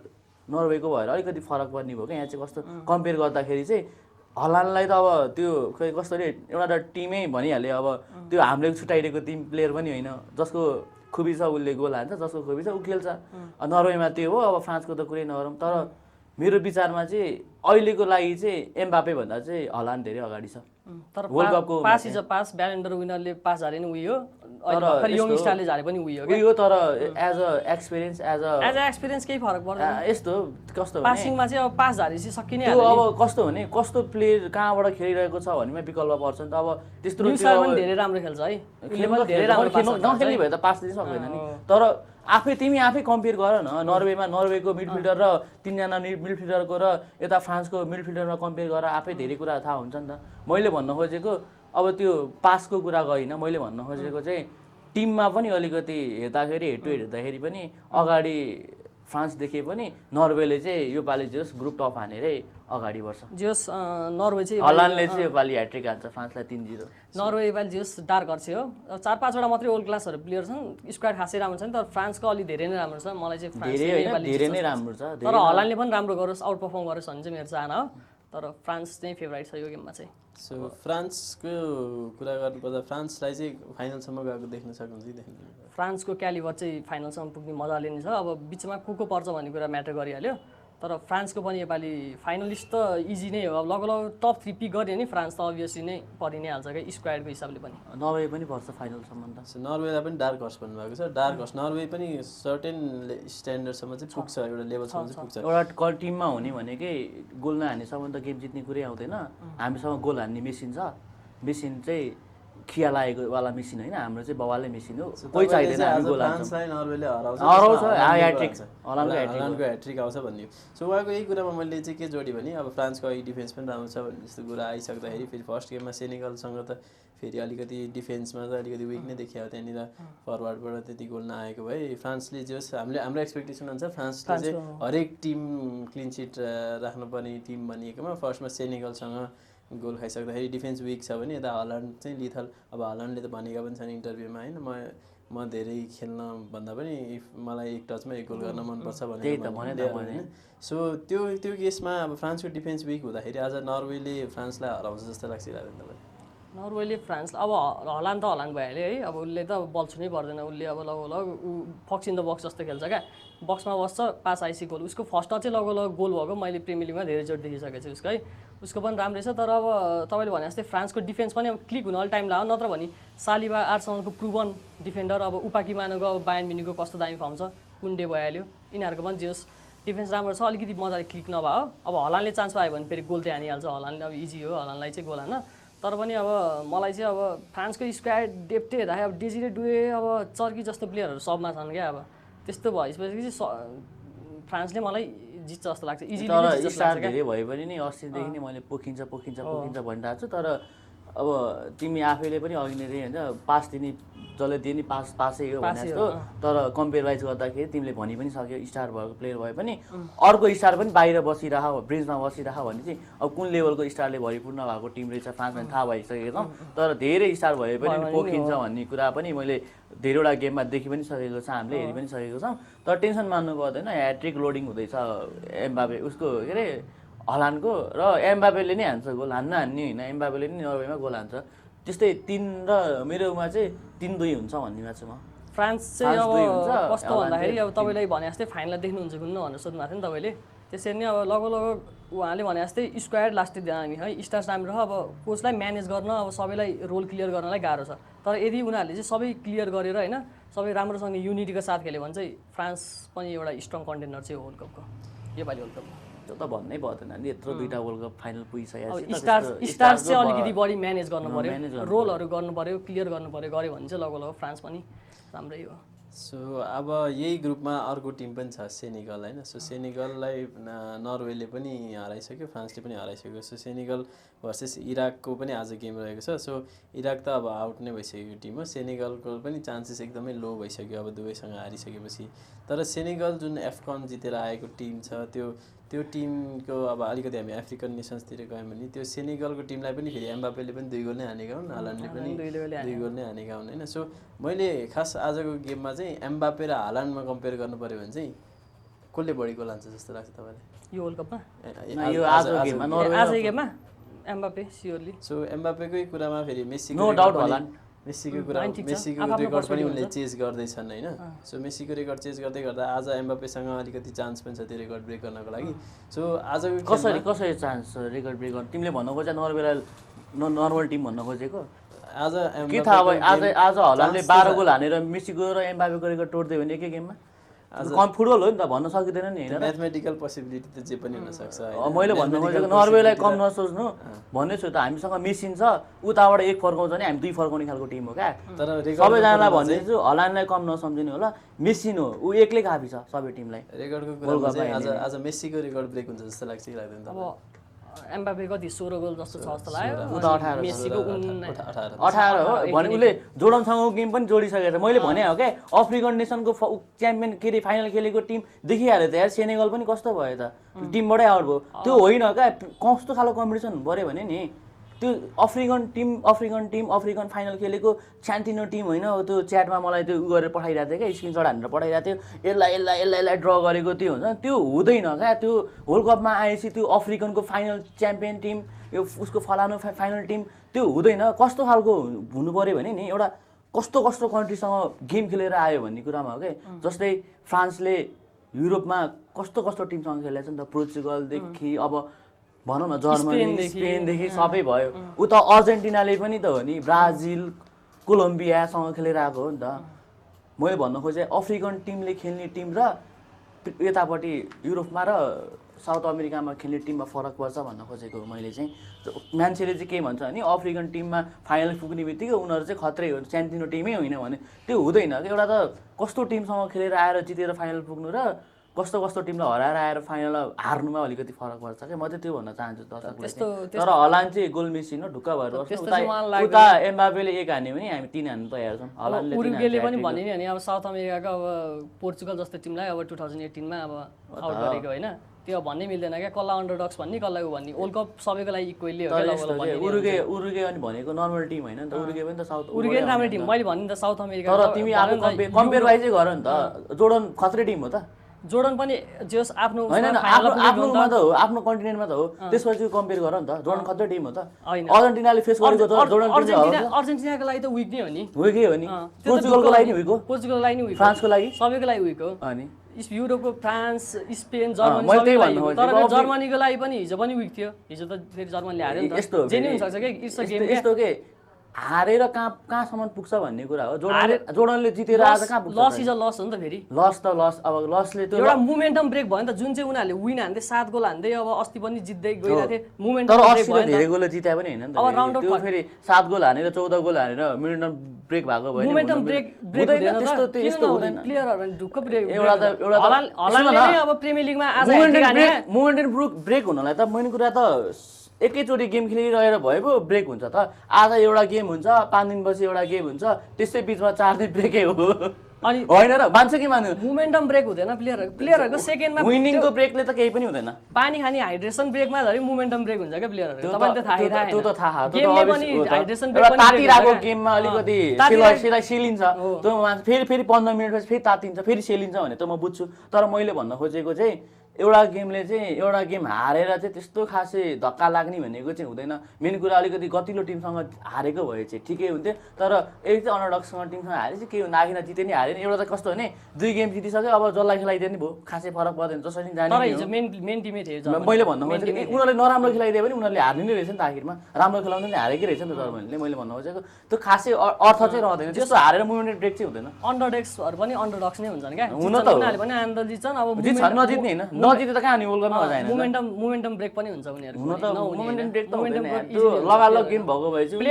नर्वेको भएर अलिकति फरक पर्ने भयो क्या। यहाँ चाहिँ कस्तो कम्पेयर गर्दाखेरि चाहिँ हलान्डलाई त अब त्यो खै कसरी एउटा टिमै भनिहाल्यो, अब त्यो हामीले छुट्याइदिएको टिम प्लेयर पनि होइन, जसको खुबी छ उसले गोल हान्छ, जसको खुबी छ ऊ खेल्छ। नर्वेमा त्यो हो, अब फ्रान्सको त कुरै नगरौँ। तर मेरो विचारमा चाहिँ अहिलेको लागि चाहिँ एम्बापे भन्दा चाहिँ हलान्ड धेरै अगाडि छ। तर वर्ल्ड कपको pass is a pass, Ballon d'Or विनरले पास हारे नि उयो भर्खर यङ स्टारले झारे पनि उयो हो उयो तर as a experience as as a experience केही फरक पर्दैन यस्तो कस्तो भने पासिङमा चाहिँ अब पास झारेपछि सकिने त्यो अब कस्तो भने कस्तो प्लेयर कहाँबाट खेलिरहेको छ भन्नेमा विकल्प पर्छ नि त अब त्यस्तो पनि धेरै राम्रो खेल्छ है उसले पनि धेरै राम्रो नखेल्ने भए त पास दिनै सक्दैन नि तर तिमी आफै कम्पेयर गर न नर्वेको मिडफिल्डर र 3 जना मिडफिल्डरको र यता फ्रान्सको मिडफिल्डरमा कम्पेयर गरेर आफै धेरै कुरा थाहा हुन्छ नि त मैले भन्न खोजेको अब त्यो पासको कुरा गरिनँ मैले भन्न खोजेको चाहिँ टिममा पनि अलिकति हेर्दाखेरि हेड टु हेड हेर्दाखेरि पनि अगाडि फ्रान्स देखे पनि नर्वेले चाहिँ योपालि जस ग्रुप टप हानेरै अगाडि बढ्छ जस नर्वे चाहिँ हल्यान्डले चाहिँ योपालि ह्याट्रिक हान्छ फ्रान्सलाई 3-0 नर्वे योपालि जस डार्क हर्स हो 4-5 वटा मात्रै ओल्ड क्लासहरु प्लेयर छन् स्क्वाड खासै राम्रो छैन तर फ्रान्सको अलि धेरै नै राम्रो छ मलाई चाहिँ फ्रान्स धेरै नै राम्रो छ तर हल्यान्डले पनि राम्रो गरोस् आउट परफर्म गरोस् भन्ने चाहिँ मेरो चाहना हो तर फ्रान्स चाहिँ फेभराइट छ यो गेममा चाहिँ सो फ्रान्सको कुरा गर्नुपर्दा फ्रान्सलाई चाहिँ फाइनलसम्म गएको देख्न सक्नुहुन्छ कि देख्दैन फ्रान्सको क्यालिबर चाहिँ फाइनलसम्म पुग्ने मजाले नै छ अब बिचमा को पर्छ भन्ने कुरा म्याटर गरिहाल्यो तर फ्रान्सको पनि योपालि फाइनलिस्ट त इजी नै हो अब लगभग टप 3 पिक गऱ्यो नि फ्रान्स त अभियसली नै परि नै हाल्छ क्या स्क्वाडको हिसाबले पनि नर्वे पनि पर्छ फाइनलसम्म त सो नर्वेलाई पनि डार्क हर्स भन्नुभएको छ डार्क हर्स नर्वे पनि सर्टेन स्ट्यान्डर्डसम्म चाहिँ पुग्छ एउटा लेभलसम्म चाहिँ पुग्छ एउटा टिममा हुने भनेकै गोल नहानेसम्म त गेम जित्ने कुरै आउँदैन हामीसँग गोल हान्ने मेसिन छ मेसिन चाहिँ खिया लागेको वाला मेसिन होइन हाम्रो चाहिँ बवालै मेसिन हो कोही चाहिँदैन हामी गोल फ्रान्सलाई नर्वेले हराउँछ हल्यान्डको ह्याट्रिक आउँछ भन्ने सो उहाँको यही कुरामा मैले चाहिँ के जोडेँ भने अब फ्रान्सको अघि डिफेन्स पनि राम्रो छ भन्ने जस्तो कुरा आइसक्दाखेरि फेरि फर्स्ट गेममा सेनेगलसँग त फेरि अलिकति डिफेन्समा त अलिकति विक नै देखियो त्यहाँनिर फरवर्डबाट त्यति गोल नआएको भए फ्रान्सले जस हाम्रो एक्सपेक्टेसन अनुसार फ्रान्सले चाहिँ हरेक टिम क्लिन सिट राख्नुपर्ने टिम भनिएकोमा फर्स्टमा सेनेगलसँग गोल खाइसक्दाखेरि डिफेन्स विक छ भने यता हल्यान्ड चाहिँ लिथल अब हल्यान्डले त भनेका पनि छन् इन्टरभ्यूमा होइन म धेरै खेल्न भन्दा पनि मलाई एक टचमा एक गोल गर्न मनपर्छ भनेर सो त्यो केसमा अब फ्रान्सको डिफेन्स विक हुँदाखेरि आज नर्वेले फ्रान्सलाई हराउँछ जस्तो लाग्छ तपाईँ नर्वेले फ्रान्स अब हल्यान्ड त हल्यान्ड भइहाल्यो है अब उसले त बल छुनै पर्दैन उसले अब लगभग फक्स इन द बक्स जस्तो खेल्छ क्या बक्समा बस्छ पास आइसी गोल उसको फर्स्टमा चाहिँ लगभग गोल भएको मैले प्रिमियर लिगमा धेरैचोटि देखिसकेको छु उसको है उसको पनि राम्रै छ तर अब तपाईँले भने जस्तै फ्रान्सको डिफेन्स पनि अब क्लिक हुन अलिक टाइम लाग्यो नत्र भने सालिबा आर्सेनलको प्रुभन डिफेन्डर अब उपाकिमानको अब बायर्न म्युनिखको कस्तो दामी फर्म छ कुन्डे भइहाल्यो यिनीहरूको पनि जेस डिफेन्स राम्रो छ अलिकति मजाले क्लिक नभयो अब हल्यान्डले चान्स पायो भने फेरि गोल चाहिँ हानिहाल्छ हल्यान्डले अब इजी हो हल्यान्डलाई चाहिँ गोल हान्न तर पनि अब मलाई चाहिँ अब फ्रान्सको स्क्वाड डेप्टे हेर्दाखेरि अब डेजिरे डुए अब चर्की जस्तो प्लेयरहरू सबमा छन् क्या अब त्यस्तो भइसकेपछि फ्रान्सले मलाई जित्छ जस्तो लाग्छ इजी तर स्टार धेरै भए पनि नि अस्तिदेखि नै मैले पोखिन्छ भनिरहेको छु तर अब तिमी आफैले पनि अघि नै होइन पास दिने जसले दिए नि पासै हो भने जस्तो तर कम्पेयर वाइज गर्दाखेरि तिमीले भनि पनि सक्यो स्टार भएको प्लेयर भए पनि अर्को स्टार पनि बाहिर बसिरह ब्रेन्चमा बसिरह भने चाहिँ अब कुन लेभलको स्टारले भरिपूर्ण भएको टिम रहेछ फ्रान्स भने थाहा भइसकेको छ तर धेरै स्टार भए पनि पोखिन्छ भन्ने कुरा पनि मैले धेरैवटा गेममा देखि पनि सकेको छ हामीले हेरि पनि सकेको छौँ तर टेन्सन मान्नु पर्दैन ह्याट्रिक लोडिङ हुँदैछ एम्बापे उसको के अरे हल्यान्डको र एम्बापेले नै हान्छ गोल हान्ने होइन एम्बापेले नै नर्वेमा गोल हान्छ त्यस्तै 3 र मेरोमा चाहिँ 3-2 हुन्छ भन्नेमा चाहिँ म फ्रान्स चाहिँ अब कस्तो भन्दाखेरि अब तपाईँलाई भने जस्तै फाइनल देख्नुहुन्छ कुन भनेर सोध्नु भएको थियो नि तपाईँले त्यसरी नै अब लगभग उहाँले भने जस्तै स्क्वाड लास्टै हामी है स्टार्स राम्रो छ अब कोचलाई म्यानेज गर्न अब सबैलाई रोल क्लियर गर्नलाई गाह्रो छ तर यदि उनीहरूले चाहिँ सबै क्लियर गरेर होइन सबै राम्रोसँग युनिटीको साथ खेल्यो भने चाहिँ फ्रान्स पनि एउटा स्ट्रङ कन्टेन्डर चाहिँ वर्ल्ड कपको योपालि वर्ल्ड कपको त्यो त भन्नै पर्दैन नि यत्रो दुईटा वर्ल्ड कप फाइनल पुगिसकेको छ स्टार्स चाहिँ अलिकति बढी म्यानेज गर्नु पर्यो रोलहरू गर्नु पर्यो क्लियर गर्नु पर्यो गऱ्यो भने चाहिँ लगभग फ्रान्स पनि राम्रै हो सो अब यही ग्रुपमा अर्को टिम पनि छ सेनेगल होइन सो सेनेगललाई नर्वेले पनि हराइसक्यो फ्रान्सले पनि हराइसक्यो सो सेनेगल भर्सेस इराकको पनि आज गेम रहेको छ सो इराक त अब आउट नै भइसकेको टिम हो सेनेगलको पनि चान्सेस एकदमै लो भइसक्यो अब दुवैसँग हारिसकेपछि तर सेनेगल जुन एफकन जितेर आएको टिम छ त्यो टिमको अब अलिकति हामी अफ्रिकन नेसन्सतिर गयौँ भने त्यो सेनेगलको टिमलाई पनि फेरि एम्बापेले पनि 2 गोल नै हानेका हुन् हल्यान्डले पनि 2 गोल नै हानेका हुन् होइन सो मैले खास आजको गेममा चाहिँ एम्बापे र हल्यान्डमा कम्पेयर गर्नु पऱ्यो भने चाहिँ कसले बढी गोल हान्छ जस्तो लाग्छ तपाईँलाई यो वर्ल्ड कपमा यो आजको गेममा एम्बापे स्योरली सो एम्बापेकै कुरामा फेरि मेस्सीको नो डाउट हल्यान्ड मेस्सीको रेकर्ड पनि उनले चेज गर्दैछन् होइन सो मेस्सीको रेकर्ड चेज गर्दै गर्दा आज एम्बापेसँग अलिकति चान्स पनि छ त्यो रेकर्ड ब्रेक गर्नको लागि सो आजको कसरी चान्स रेकर्ड ब्रेक गर्नु तिमीले भन्न खोजेको नर्वेलाई नर्मल टिम भन्न खोजेको आज के थाहा अब आज हलालले 12 गोल हानेर मेसीको र एम्बापेको रेकर्ड तोड्दियो भने एकै गेममा फुटबल हो नि त भन्न सकिँदैन नि हैन म्याथमेटिकल पोसिबिलिटी त जे पनि हुन सक्छ मैले भन्न खोजेको नर्वेलाई कम नसोच्नु भन्ने छु त हामीसँग मेसिन छ उताबाट एक फर्काउँछ भने हामी दुई फर्काउने खालको टिम हो क्या तर सबैजनालाई भन्दैछु हलाललाई कम नसम्झिनु होला मेसिन हो ऊ एक्लै काफी छ सबै टिमलाई रेकर्डको कुरा चाहिँ आज मेसीको रेकर्ड ब्रेक हुन्छ जस्तो लाग्छ कि लाग्दैन अब एम्बापे कति 16 गोल जस्तो छ जस्तो लाग्यो ऊ त 18 मेसीको 18 हो भने उसले जोर्डनसँगको गेम पनि जोडिसकेको छ मैले भने हो क्या अफ्रिकन नेसनको च्याम्पियन के अरे फाइनल खेलेको टिम देखिहाल्यो त यार सेनेगल पनि कस्तो भयो त टिमबाटै आउट भयो त्यो होइन क्या कस्तो खालको कम्पिटिसन हुनु पऱ्यो भने नि त्यो अफ्रिकन टिम फाइनल खेलेको सानोतिनो टिम होइन त्यो च्याटमा मलाई त्यो उ गरेर पठाइरहेको थियो क्या स्क्रिनसट हानेर पठाइरहेको थियो यसलाई ड्र गरेको त्यो हुन्छ त्यो हुँदैन क्या त्यो वर्ल्ड कपमा आएपछि त्यो अफ्रिकनको फाइनल च्याम्पियन टिम यो उसको फलानु फाइनल टिम त्यो हुँदैन कस्तो खालको हुनु पऱ्यो भने नि एउटा कस्तो कन्ट्रीसँग गेम खेलेर आयो भन्ने कुरामा हो क्या जस्तै फ्रान्सले युरोपमा कस्तो टिमसँग खेलेको छ नि त पोर्चुगलदेखि अब भनौँ न जर्मनी स्पेनदेखि सबै भयो उता अर्जेन्टिनाले पनि त हो नि ब्राजिल कोलम्बियासँग खेलेर आएको हो नि त मैले भन्न खोजेँ अफ्रिकन टिमले खेल्ने टिम र यतापट्टि युरोपमा र साउथ अमेरिकामा खेल्ने टिममा फरक पर्छ भन्न खोजेको मैले चाहिँ मान्छेले चाहिँ के भन्छ भने अफ्रिकन टिममा फाइनल पुग्ने बित्तिकै उनीहरू चाहिँ खत्रै हो सानोतिनो टिमै होइन भने त्यो हुँदैन कि एउटा त कस्तो टिमसँग खेलेर आएर जितेर फाइनल पुग्नु र कस्तो टिमलाई हराएर आएर फाइनल हार्नुमा अलिकति फरक पर्छ क्या म चाहिँ त्यो भन्न चाहन्छु दर्शकलाई तर हलान्ड चाहिँ गोल मेसिन हो ढुक्क भएर उता एम्बापेले एक हान्यो भने हामी 3 हान्नु तयार छौँ हलान्डले उरुग्वेले पनि भन्यो नि अब साउथ अमेरिकाको अब पोर्चुगल जस्तो टिमलाई अब 2018 मा अब आउट गरेको हैन त्यो भन्नै मिल्दैन क्या कसलाई अन्डरडक्स भन्ने कसलाई उ भन्ने वर्ल्ड कप सबैको लागि इक्वली हो क्या उरुग्वे अनि भनेको नर्मल टिम हैन नि त उरुग्वे पनि त साउथ उरुग्वे राम्रो टिम मैले भन्ने त साउथ अमेरिका तर तिमी आफू कम्पेयर वाइज चाहिँ गर नि त जोर्डन खत्रै टिम हो त जोर्डन पनि जस आफ्नो आफ्नोमा त हो आफ्नो कन्टिनेन्टमा त हो त्यसपछि कम्पेयर गर नि त जोर्डन खत्रै टिम हो त अर्जेन्टिनाले फेस गरेको जोर्डन अर्जेन्टिनाको लागि त विक नै हो नि विकै हो नि पोर्चुगलको लागि नि विक हो पोर्चुगलको लागि नि विक फ्रान्सको लागि सबैको लागि विक हो अनि युरोपको फ्रान्स स्पेन जर्मनी तर जर्मनीको लागि पनि हिजो पनि विक थियो हिजो त फेरि जर्मनीले हार्यो नि त जेन्युन सक्छ के इट्स अ गेम यस्तो के हारेर कहाँसम्म पुग्छ भन्ने कुरा हो जोर्डनले जितेर आज कहाँ पुग्छ लस इज अ लस हो नि त फेरि लस त लस अब लसले त्यो एउटा मोमेन्टम ब्रेक भयो नि त जुन चाहिँ उनीहरूले विन हान्दै 7 गोल हान्दै अब अस्ति पनि जित्दै गइरहेको थिए मोमेन्टम तर ब्रेक भयो नि धेरै गोल जिताए पनि हैन नि त त्यो फेरि 7 गोल हानेर 14 गोल हानेर मोमेन्टम ब्रेक भएको भयो नि मोमेन्टम ब्रेक हुँदैन त्यस्तो हुँदैन प्लेयरहरु ढुक्क ब्रेक एउटा हलालले अब प्रिमियर लिगमा आज ह्याट्रिक हाने मोमेन्टम ब्रेक हुनलाई त मेन कुरा त एकैचोटि गेम खेलिरहेर भए पो ब्रेक हुन्छ त आज एउटा गेम हुन्छ 5 दिनपछि एउटा गेम हुन्छ त्यसै बिचमा 4 दिन ब्रेकै हो अनि होइन र मान्छ कि मान्नु मोमेन्टम ब्रेक हुँदैन प्लेयरहरुको सेकेन्डमा विनिङको ब्रेकले त केही पनि हुँदैन पानी खानी हाइड्रेसन ब्रेकमा धरि मोमेन्टम ब्रेक हुन्छ के प्लेयरहरु तपाईलाई त थाहै थाहा त्यो त थाहा हो गेमले पनि हाइड्रेसन ब्रेक पनि तातिरहेको गेममा अलिकति सेलिन्छ त्यो फेरि 15 मिनेटपछि फेरि तातिन्छ फेरि सेलिन्छ भने त म बुझ्छु तर मैले भन्न खोजेको चाहिँ एउटा गेम हारेर चाहिँ त्यस्तो खासै धक्का लाग्ने भनेको चाहिँ हुँदैन मेन कुरा अलिकति गतिलो टिमसँग हारेको भए चाहिँ ठिकै हुन्थ्यो तर एक चाहिँ अन्डरडक्ससँग टिमसँग हारे चाहिँ के हुन्छ आखिर जिते नि हारे नि एउटा त कस्तो भने 2 गेम जितिसक्यो अब जसलाई खेलाइदिए नि भयो खासै फरक पर्दैन जसरी जाने तर हिजो मेन टिमै थियो मैले भन्नु खोजेको उनीहरूले नराम्रो खेलाइदिए पनि उनीहरूले हार्ने नै रहेछ नि त आखिरमा राम्रो खेलाउँदै नि हारेकै रहेछ नि त जर्मनीले मैले भन्नु खोजेको त्यो खासै अर्थ चाहिँ रहँदैन त्यस्तो हारेर मोमेन्ट ब्रेक चाहिँ हुँदैन अन्डरडक्सहरु पनि अन्डरडक्स नै हुन्छन् क्या हुन त उनीहरूले पनि आनन्द जित्छन् अब जित्छन् नजित्ने हैन नजिते त कहाँ अनि वर्ल्ड कपमा जादैन मोमेन्टम ब्रेक पनि हुन्छ उनीहरुको हुन त मोमेन्टम ब्रेक त हुँदैन त्यो लगालग गेम भएको भए चाहिँ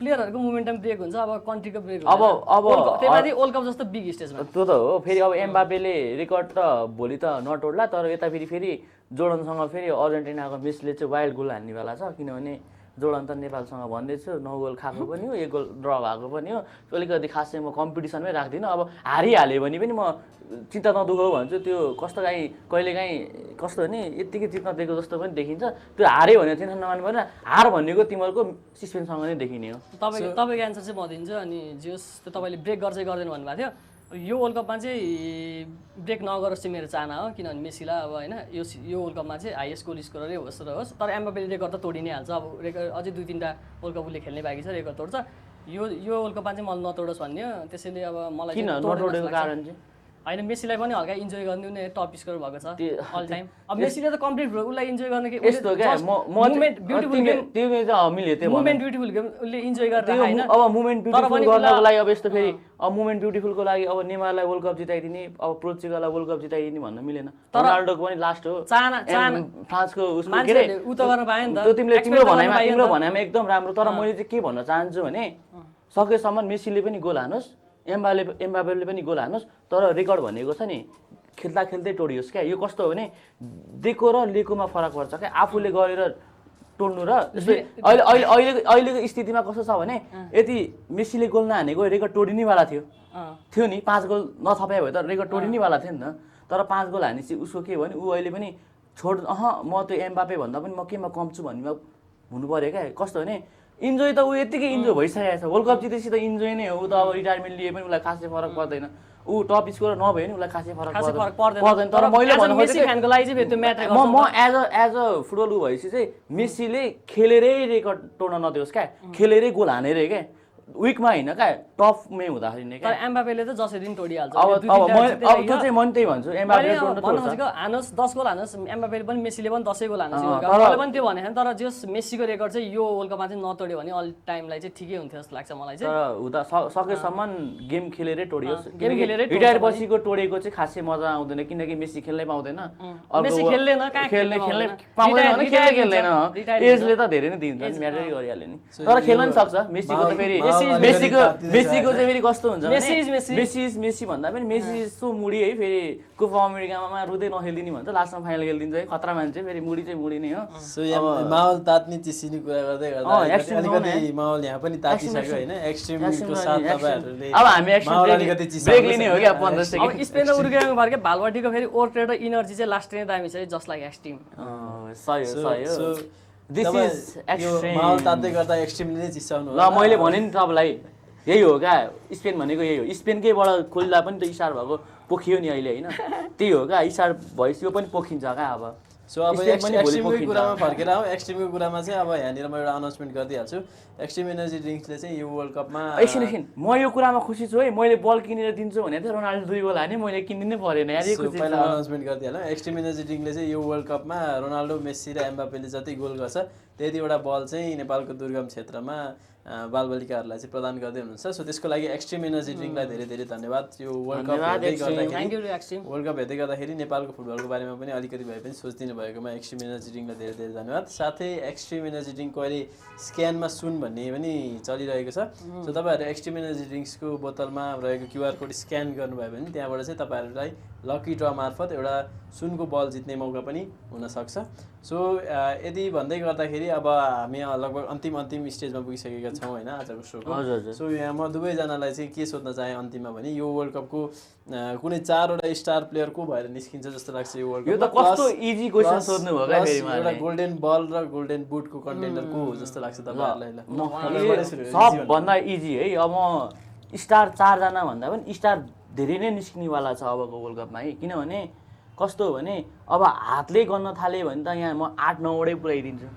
प्लेयरहरुको मोमेन्टम ब्रेक हुन्छ अब कन्ट्रीको ब्रेक हुन्छ अब त्यसमाथि वर्ल्ड कप जस्तो बिग स्टेजमा त्यो त हो फेरि अब एम्बापेले रेकर्ड त भोलि त नटोड्ला तर यता फेरि जोर्डनसँग फेरि अर्जेन्टिनाको मेसीले चाहिँ वाइल्ड गोल हान्नेवाला छ किनभने जोर्डन त नेपालसँग भन्दैछु 9 गोल खाएको पनि हो 1 गोल ड्र भएको पनि हो अलिकति खासै म कम्पिटिसनमै राख्दिनँ अब हारिहाल्यो भने पनि म चिन्ता नदुखाऊ भन्छु त्यो कहिलेकाहीँ कस्तो भने यत्तिकै जित्न दिएको जस्तो पनि देखिन्छ त्यो हार्यो भने टेन्सन नमान्नु पर्दैन हार भनेको तिमीहरूको सस्पेन्ससँग नै देखिने हो तपाईँको एन्सर चाहिँ म दिन्छु अनि जोस् त्यो तपाईँले ब्रेक गर्दै गर्दैन भन्नुभएको थियो यो वर्ल्ड कपमा चाहिँ ब्रेक नगरोस् चाहिँ मेरो चाहना हो किनभने मेसीलाई अब होइन यो वर्ल्ड कपमा चाहिँ हाइएस्ट गोल स्कोररै होस् र होस् तर एम्बापेले रेकर्ड त तोडि नै हाल्छ अब रेकर्ड अझै 2-3टा वर्ल्ड कप उसले खेल्ने बाँकी छ रेकर्ड तोड्छ यो वर्ल्ड कपमा चाहिँ मलाई नतोडोस् भन्ने हो त्यसैले अब मलाई किन नतोडेको कारण चाहिँ होइन मेसीलाई पनि हल्का इन्जोय गर्नु नै टप स्कोर भएको छ त्यो- अल टाइम अब मेसीले त कम्प्लिट भयो उसलाई इन्जोय गर्ने के यस्तो क्या मुभमेन्ट ब्युटिफुल गेम त्यो चाहिँ मिल्यो त्यो मुभमेन्ट ब्युटिफुल गेम उसले इन्जोय गरेर होइन अब मुभमेन्ट तर ब्युटिफुल पनि गर्नको उसलाई- लागि अब यस्तो फेरि अब मुभमेन्ट ब्युटिफुलको लागि अब नेमारलाई वर्ल्ड कप जिताइदिने अब पोर्चुगललाई वर्ल्ड कप जिताइदिने भन्न मिलेन रोनाल्डोको पनि लास्ट हो चाहना फ्रान्सको उसको के मान्छेहरूले अरे उ त गर्न पायो नि त त्यो तिमीले Expect त गर्न पाइयो नि त। भनाइमा एकदम राम्रो तर मैले चाहिँ के भन्न चाहन्छु भने सकेसम्म मेसीले पनि गोल हानोस् एम्बापेले पनि गोल हानोस् तर रेकर्ड भनेको छ नि खेल्दा खेल्दै तोडियोस् क्या यो कस्तो हो भने दिएको र लिएकोमा फरक पर्छ क्या आफूले गरेर तोड्नु र अहिलेको स्थितिमा कस्तो छ भने यदि मेसीले गोल नहानेको रेकर्ड तोडिनेवाला थियो नि 5 गोल नथपाए भए त रेकर्ड तोडिनेवाला थियो नि त तर 5 गोल हानेपछि उसको के भने ऊ अहिले पनि म त्यो एम्बापे भन्दा पनि म केमा कम छु भन्ने हुनु पर्यो क्या कस्तो भने इन्जोय त ऊ यतिकै इन्जोय भइसकेको छ वर्ल्ड कप जितेपछि त इन्जोय नै हो ऊ त अब रिटायरमेन्ट लिए पनि उसलाई खासै फरक पर्दैन ऊ टप स्कोर नभए नि उसलाई खासै फरक पर्दैन तर मैले भन्नु मेसी फ्यानको लागि चाहिँ त्यो म्याटर म एज अ फुटबल ऊ भएपछि चाहिँ मेसीले खेलेरै रेकर्ड तोड्न नदियोस् क्या खेलेरै गोल हानेरै क्या विकमा होइन क्या टपमै हुँदाखेरि नै तर क्या एम्बापेले त जसरी पनि तोडिहाल्छ अब त्यो चाहिँ म त्यही भन्छु एम्बापेले तोड्न भन्नु तोड्छ खोजेको हानोस् 10 गोल हानोस् एम्बापेले पनि मेसीले पनि 10 गोल हानोस् तर- मैले पनि त्यो भनेको तर जस मेसीको रेकर्ड चाहिँ यो वर्ल्ड कपमा चाहिँ नतोड्यो भने अल टाइमलाई चाहिँ ठिकै हुन्थ्यो जस्तो लाग्छ मलाई चाहिँ तर हुँदा सकेसम्म गेम खेलेरै तोडियोस् गेम खेलेरै तोड्छ रिटायर पछिको तोडेको चाहिँ खासै मजा आउँदैन किनकि मेसी खेल्नै पाउँदैन मेसी खेल्दैन, कहाँ खेल्ने खेल्न पाउँदैन भने रिटायर खेल्दैन रिटायर एजले त धेरै नै दिन्छ नि म्याटरै गरिहाल्यो नि तर खेल्न नि सक्छ मेसीको त फेरि मेसीको चाहिँ फेरि कस्तो हुन्छ मेसी इज मेसी। मेसी भन्दा पनि मेसी यस्तो मुडी है फेरि कोपा अमेरिकामा रुँदै नखेलिदिने भन्छ लास्टमा फाइनल खेलिदिन्छ है खतरा मान्छे फेरि मुडी चाहिँ मुडी नै हो सो यहाँ माहौल तात्ने चिसिने कुरा गर्दै गर्दा अलिकति माहौल यहाँ पनि तातिसक्यो होइन एक्सट्रिमको साथ तपाईँहरूले अब हामी माहौल अलिकति ब्रेक लिने हो क्या 15 अब सेकेन्ड स्पेन र उरुग्वेको भर्के भालवाटीको फेरि ओर्टेड र इनर्जी चाहिँ लास्ट नै दामी छ है जस्ट लाइक एक्सट्रिम सही हो दिस तपाईँ इज यो एक्सट्रिम माहौल तात्दै गर्दा एक्सट्रिमले नै चिसाउनु ल मैले भने नि तपाईँलाई यही हो क्या स्पेन भनेको यही हो स्पेनकैबाट खोल्दा पनि त स्टार भएको पोखियो नि अहिले होइन त्यही हो क्या स्टार भएपछि यो पनि पोखिन्छ क्या अब सो अब स्पेन पनि भोलि एक्सट्रिमको पोखिन्छ। कुरामा फर्केर आउँ एक्सट्रिमको कुरामा चाहिँ अब यहाँनिर म एउटा अनाउन्समेन्ट गरिदिइहाल्छु एक्सट्रिम एनर्जी ड्रिङ्क्सले चाहिँ यो वर्ल्ड कपमा एकछिन म यो कुरामा खुसी छु है मैले बल किनेर दिन्छु भने चाहिँ रोनाल्डो 2 गोल हाने मैले किनिदिनै परेन यार यो खुसी पहिला छ अनाउन्समेन्ट गरिदिइहालौँ एक्सट्रिम एनर्जी ड्रिङ्कले चाहिँ यो वर्ल्ड कपमा रोनाल्डो मेस्सी र एम्बापेले जति गोल गर्छ त्यतिवटा बल चाहिँ नेपालको दुर्गम क्षेत्रमा बालबालिकाहरूलाई चाहिँ प्रदान गर्दै हुनुहुन्छ सो त्यसको लागि एक्सट्रिम एनर्जी ड्रिङ्कलाई धेरै धेरै धन्यवाद यो वर्ल्ड कप धन्यवाद, हेर्दै एक्सट्रिम। गर्दाखेरि thank you to extreme world cup हेर्दै गर्दाखेरि नेपालको फुटबलको बारेमा पनि अलिकति भए पनि सोचिदिनु भएकोमा एक्सट्रिम एनर्जी ड्रिङ्कलाई धेरै धेरै धन्यवाद साथै एक्सट्रिम एनर्जी ड्रिङ्कको अहिले स्क्यानमा सुन भन्ने पनि चलिरहेको छ सो तपाईँहरू एक्सट्रिम एनर्जी ड्रिङ्क्सको बोतलमा रहेको क्युआर कोड स्क्यान गर्नुभयो भने त्यहाँबाट चाहिँ तपाईँहरूलाई लकी ड्र मार्फत एउटा सुनको बल जित्ने मौका पनि हुनसक्छ सो यदि भन्दै गर्दाखेरि अब हामी लगभग अन्तिम स्टेजमा पुगिसकेका छौँ होइन आजको सोको हजुर। सो यहाँ म दुवैजनालाई चाहिँ के सोध्न चाहेँ अन्तिममा भने यो वर्ल्ड कपको कुनै 4वटा स्टार प्लेयर को भएर निस्किन्छ जस्तो लाग्छ यो वर्ल्ड यो त कस्तो easy question सोध्नु भयो क्या फेरि एउटा उहाँले। गोल्डन बल र गोल्डन बुटको कन्टेन्डर को हो जस्तो लाग्छ तपाईँहरूलाई सबभन्दा इजी है अब म स्टार 4 जना भन्दा पनि स्टार धेरै नै निस्किनेवाला छ अबको वर्ल्ड कपमा है किनभने कस्तो हो भने अब हातले गर्न थाल्यो भने त यहाँ म 8-9 वटै पुऱ्याइदिन्छु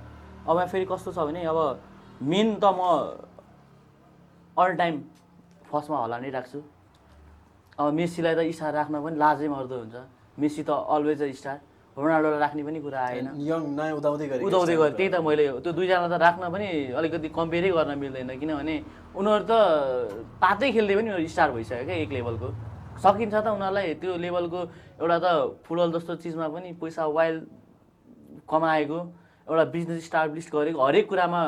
अब यहाँ फेरि कस्तो छ भने अब मेन त म अल टाइम फर्स्टमा हला नै राख्छु अब मेसीलाई त स्टार राख्न पनि लाजै मर्दो हुन्छ मेसी त अलवेज अ स्टार रोनाल्डोलाई राख्ने पनि कुरा आएन यङ नयाँ उदाउँदै गरेको उदाउँदै गयो त्यही त मैले त्यो दुईजना त राख्न पनि अलिकति कम्पेयरै गर्न मिल्दैन किनभने उनीहरू त पातै खेल्दै पनि उनीहरू स्टार भइसक्यो क्या एक लेभलको सकिन्छ त उनीहरूलाई त्यो लेभलको एउटा त फुटबल जस्तो चिजमा पनि पैसा वाइल कमाएको एउटा बिजनेस इस्टाब्लिस गरेको हरेक कुरामा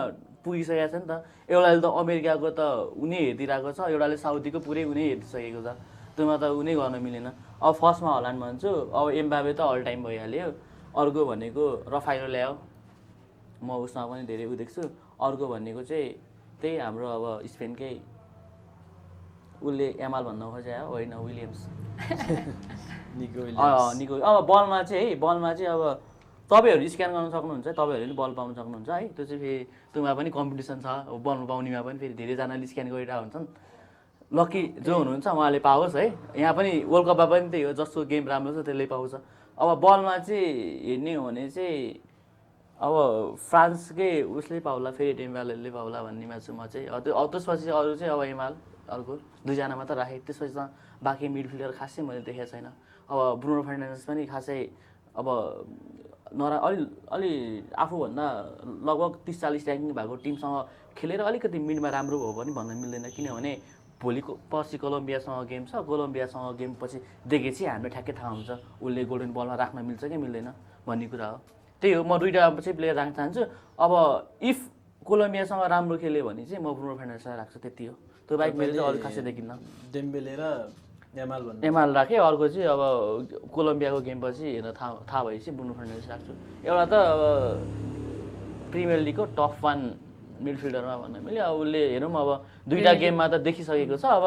पुगिसकेको छ नि त एउटाले त अमेरिकाको त उनी हेरिदिरहेको छ एउटाले साउदीको पुरै उनी हेरिसकेको छ त्योमा त उनी गर्न मिलेन अब फर्स्टमा हल्यान्ड भन्छु अब एम्बापे त अल टाइम भइहाल्यो अर्को भनेको रफाइलो ल्यायो म उसमा पनि धेरै उ देख्छु अर्को भनेको चाहिँ त्यही हाम्रो अब स्पेनकै उसले एमाल भन्न खोज्यो होइन विलियम्स निको अब बलमा चाहिँ अब तपाईँहरू स्क्यान गर्न सक्नुहुन्छ तपाईँहरूले पनि बल पाउन सक्नुहुन्छ है त्यो चाहिँ फेरि त्योमा पनि कम्पिटिसन छ अब बल पाउनेमा पनि फेरि धेरैजनाले स्क्यान गरिरहेको हुन्छन् लकी जो हुनुहुन्छ उहाँले पाओस् है यहाँ पनि वर्ल्ड कपमा पनि त्यही हो जसको गेम राम्रो छ त्यसले पाउँछ अब बलमा चाहिँ हेर्ने हो भने चाहिँ अब फ्रान्सकै उसले पाउला फेरि डेम्बालेले पाउला भन्नेमा छु म चाहिँ त्यसपछि अरू चाहिँ अब एमाल अर्को दुईजना मात्र राखेँ। त्यसपछि त बाँकी मिडफिल्डर खासै मैले देखेको छैन। अब ब्रुनो फर्नान्डेस पनि खासै अब अलि आफूभन्दा लगभग 30-40 ऱ्याङ्किङ भएको टिमसँग खेलेर अलिकति मिडमा राम्रो भयो पनि भन्न मिल्दैन, किनभने भोलिको पर्सि कोलम्बियासँग गेम छ, कोलम्बियासँग गेम पछि देखेपछि हाम्रो ठ्याक्कै थाहा हुन्छ उसले गोल्डन बलमा राख्न मिल्छ कि मिल्दैन भन्ने कुरा हो। त्यही हो, म दुईवटा चाहिँ प्लेयर राख्न चाहन्छु। अब इफ कोलम्बियासँग राम्रो खेल्यो भने चाहिँ म ब्रुनो फर्नान्डेसलाई राख्छु, त्यति हो। त्यो बाहेक मेरो चाहिँ अरू खासै देखिन्न। डेम्बेले र एमाल राखेँ, अर्को चाहिँ अब कोलम्बियाको गेम पछि हेर्न थाहा भएपछि ब्रुनो फर्नान्डेस राख्छु। एउटा त अब प्रिमियर लिगको टप 1 मिडफिल्डरमा भन्न मिल्यो। अब उसले हेरौँ अब दुईवटा गेममा त देखिसकेको छ। अब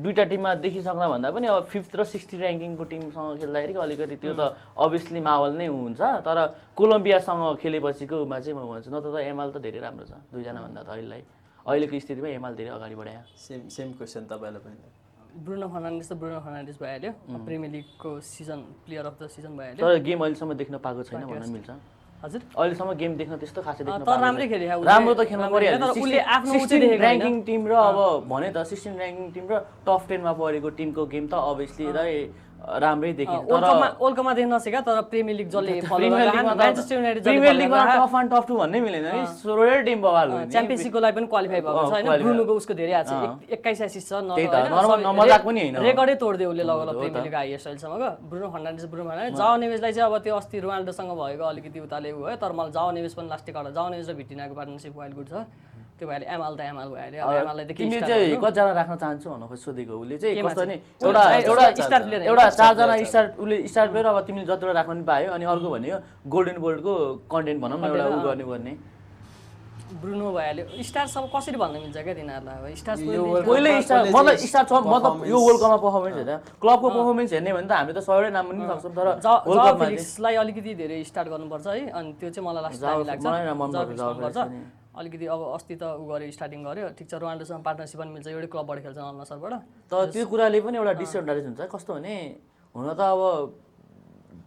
दुईवटा टिममा देखिसक्दा भन्दा पनि अब 5th र 60 ऱ्याङ्किङको टिमसँग खेल्दाखेरि अलिकति त्यो त अभियसली माहौल नै हुन्छ। तर कोलम्बियासँग खेलेपछिकोमा चाहिँ म भन्छु नत्र त एमाल त धेरै राम्रो छ दुईजनाभन्दा त अहिलेको स्थितिमा एमाल धेरै अगाडि बढायो। सेम क्वेसन तपाईँलाई पनि। ब्रुनो फर्नान्डेस भइहाल्यो, प्रिमियर लिगको season player of the season भइहाल्यो। तर गेम अहिलेसम्म देख्न पाएको छैन भन्न मिल्छ। हजुर अहिलेसम्म गेम देख्न त्यस्तो खासै देख्न तर राम्रै खेल्यो, राम्रो त खेल्न परिहाल्यो। तर उसले आफ्नो उचित 16 देखेको ऱ्याङ्किङ टिम र अब भने त 16 ऱ्याङ्किङ टिम र टप 10 मा परेको टिमको गेम त अभियसली राम्रै देखिन्छ। तर वर्ल्ड कपमा देख्न नसकेका, तर प्रिमियर लिग जसले फलो गरेका म्यान्चेस्टर युनाइटेड प्रिमियर लिगमा टप 1 टप 2 भन्नै मिलेन नि, रोयल टिम बवाल हो। च्याम्पियनशिपको लागि पनि क्वालिफाई भएको छ हैन। ब्रुनोको उसको धेरै आछ, 21 एसिस्ट छ, त्यही त नर्मल मजाक पनि हैन, रेकर्डै तोड्दियो उसले लगभग प्रिमियर लिगको हाइएस्ट अहिलेसम्मको। ब्रुनो फर्नान्डेस जाओ नेवेसलाई चाहिँ अब त्यो अस्ति रोनाल्डोसँग भएको अलिकति उताले उ भयो, तर मलाई जाओ नेवेस पनि लास्टै कार्ड जाओ नेवेस र भिटिनाको पार्टनरशिप वाइल्ड गुड छ। त्यो भएर एमाल भइहाल्यो। अब एमाललाई देखि तिमीले चाहिँ कतिजना राख्न चाहन्छु भन्नु खोइ सोधेको। उसले चाहिँ कस्तो नि एउटा 4 जना स्टार उसले स्टार प्लेयर अब तिमीले जतिवटा राख्न पनि पायो। अनि अर्को भनेको गोल्डन बोल्टको कन्टेन्ट भनौँ न एउटा उ गर्ने ब्रुनो भइहाल्यो। स्टार सब कसरी भन्न मिल्छ क्या तिनीहरूलाई? अब स्टार पहिले स्टार मतलब स्टार छ, मतलब यो वर्ल्ड कपमा पर्फर्मेन्स हेर्दा क्लबको पर्फर्मेन्स हेर्ने भने त हामीले त 100 नाम पनि सक्छौँ, तर वर्ल्ड कपमा फिलिक्सलाई अलिकति धेरै स्टार्ट गर्नुपर्छ है। अनि त्यो चाहिँ मलाई लास्ट लाग्छ अलिकति। अब अस्ति त उ गर्यो, स्टार्टिङ गर्यो, ठिक छ, रोनाल्डोसँग पार्टनरसिप पनि मिल्छ, एउटै क्लबबाट खेल्छ अल नसरबाट। तर त्यो कुराले पनि एउटा डिसएडभान्टेज हुन्छ। कस्तो भने हुन त अब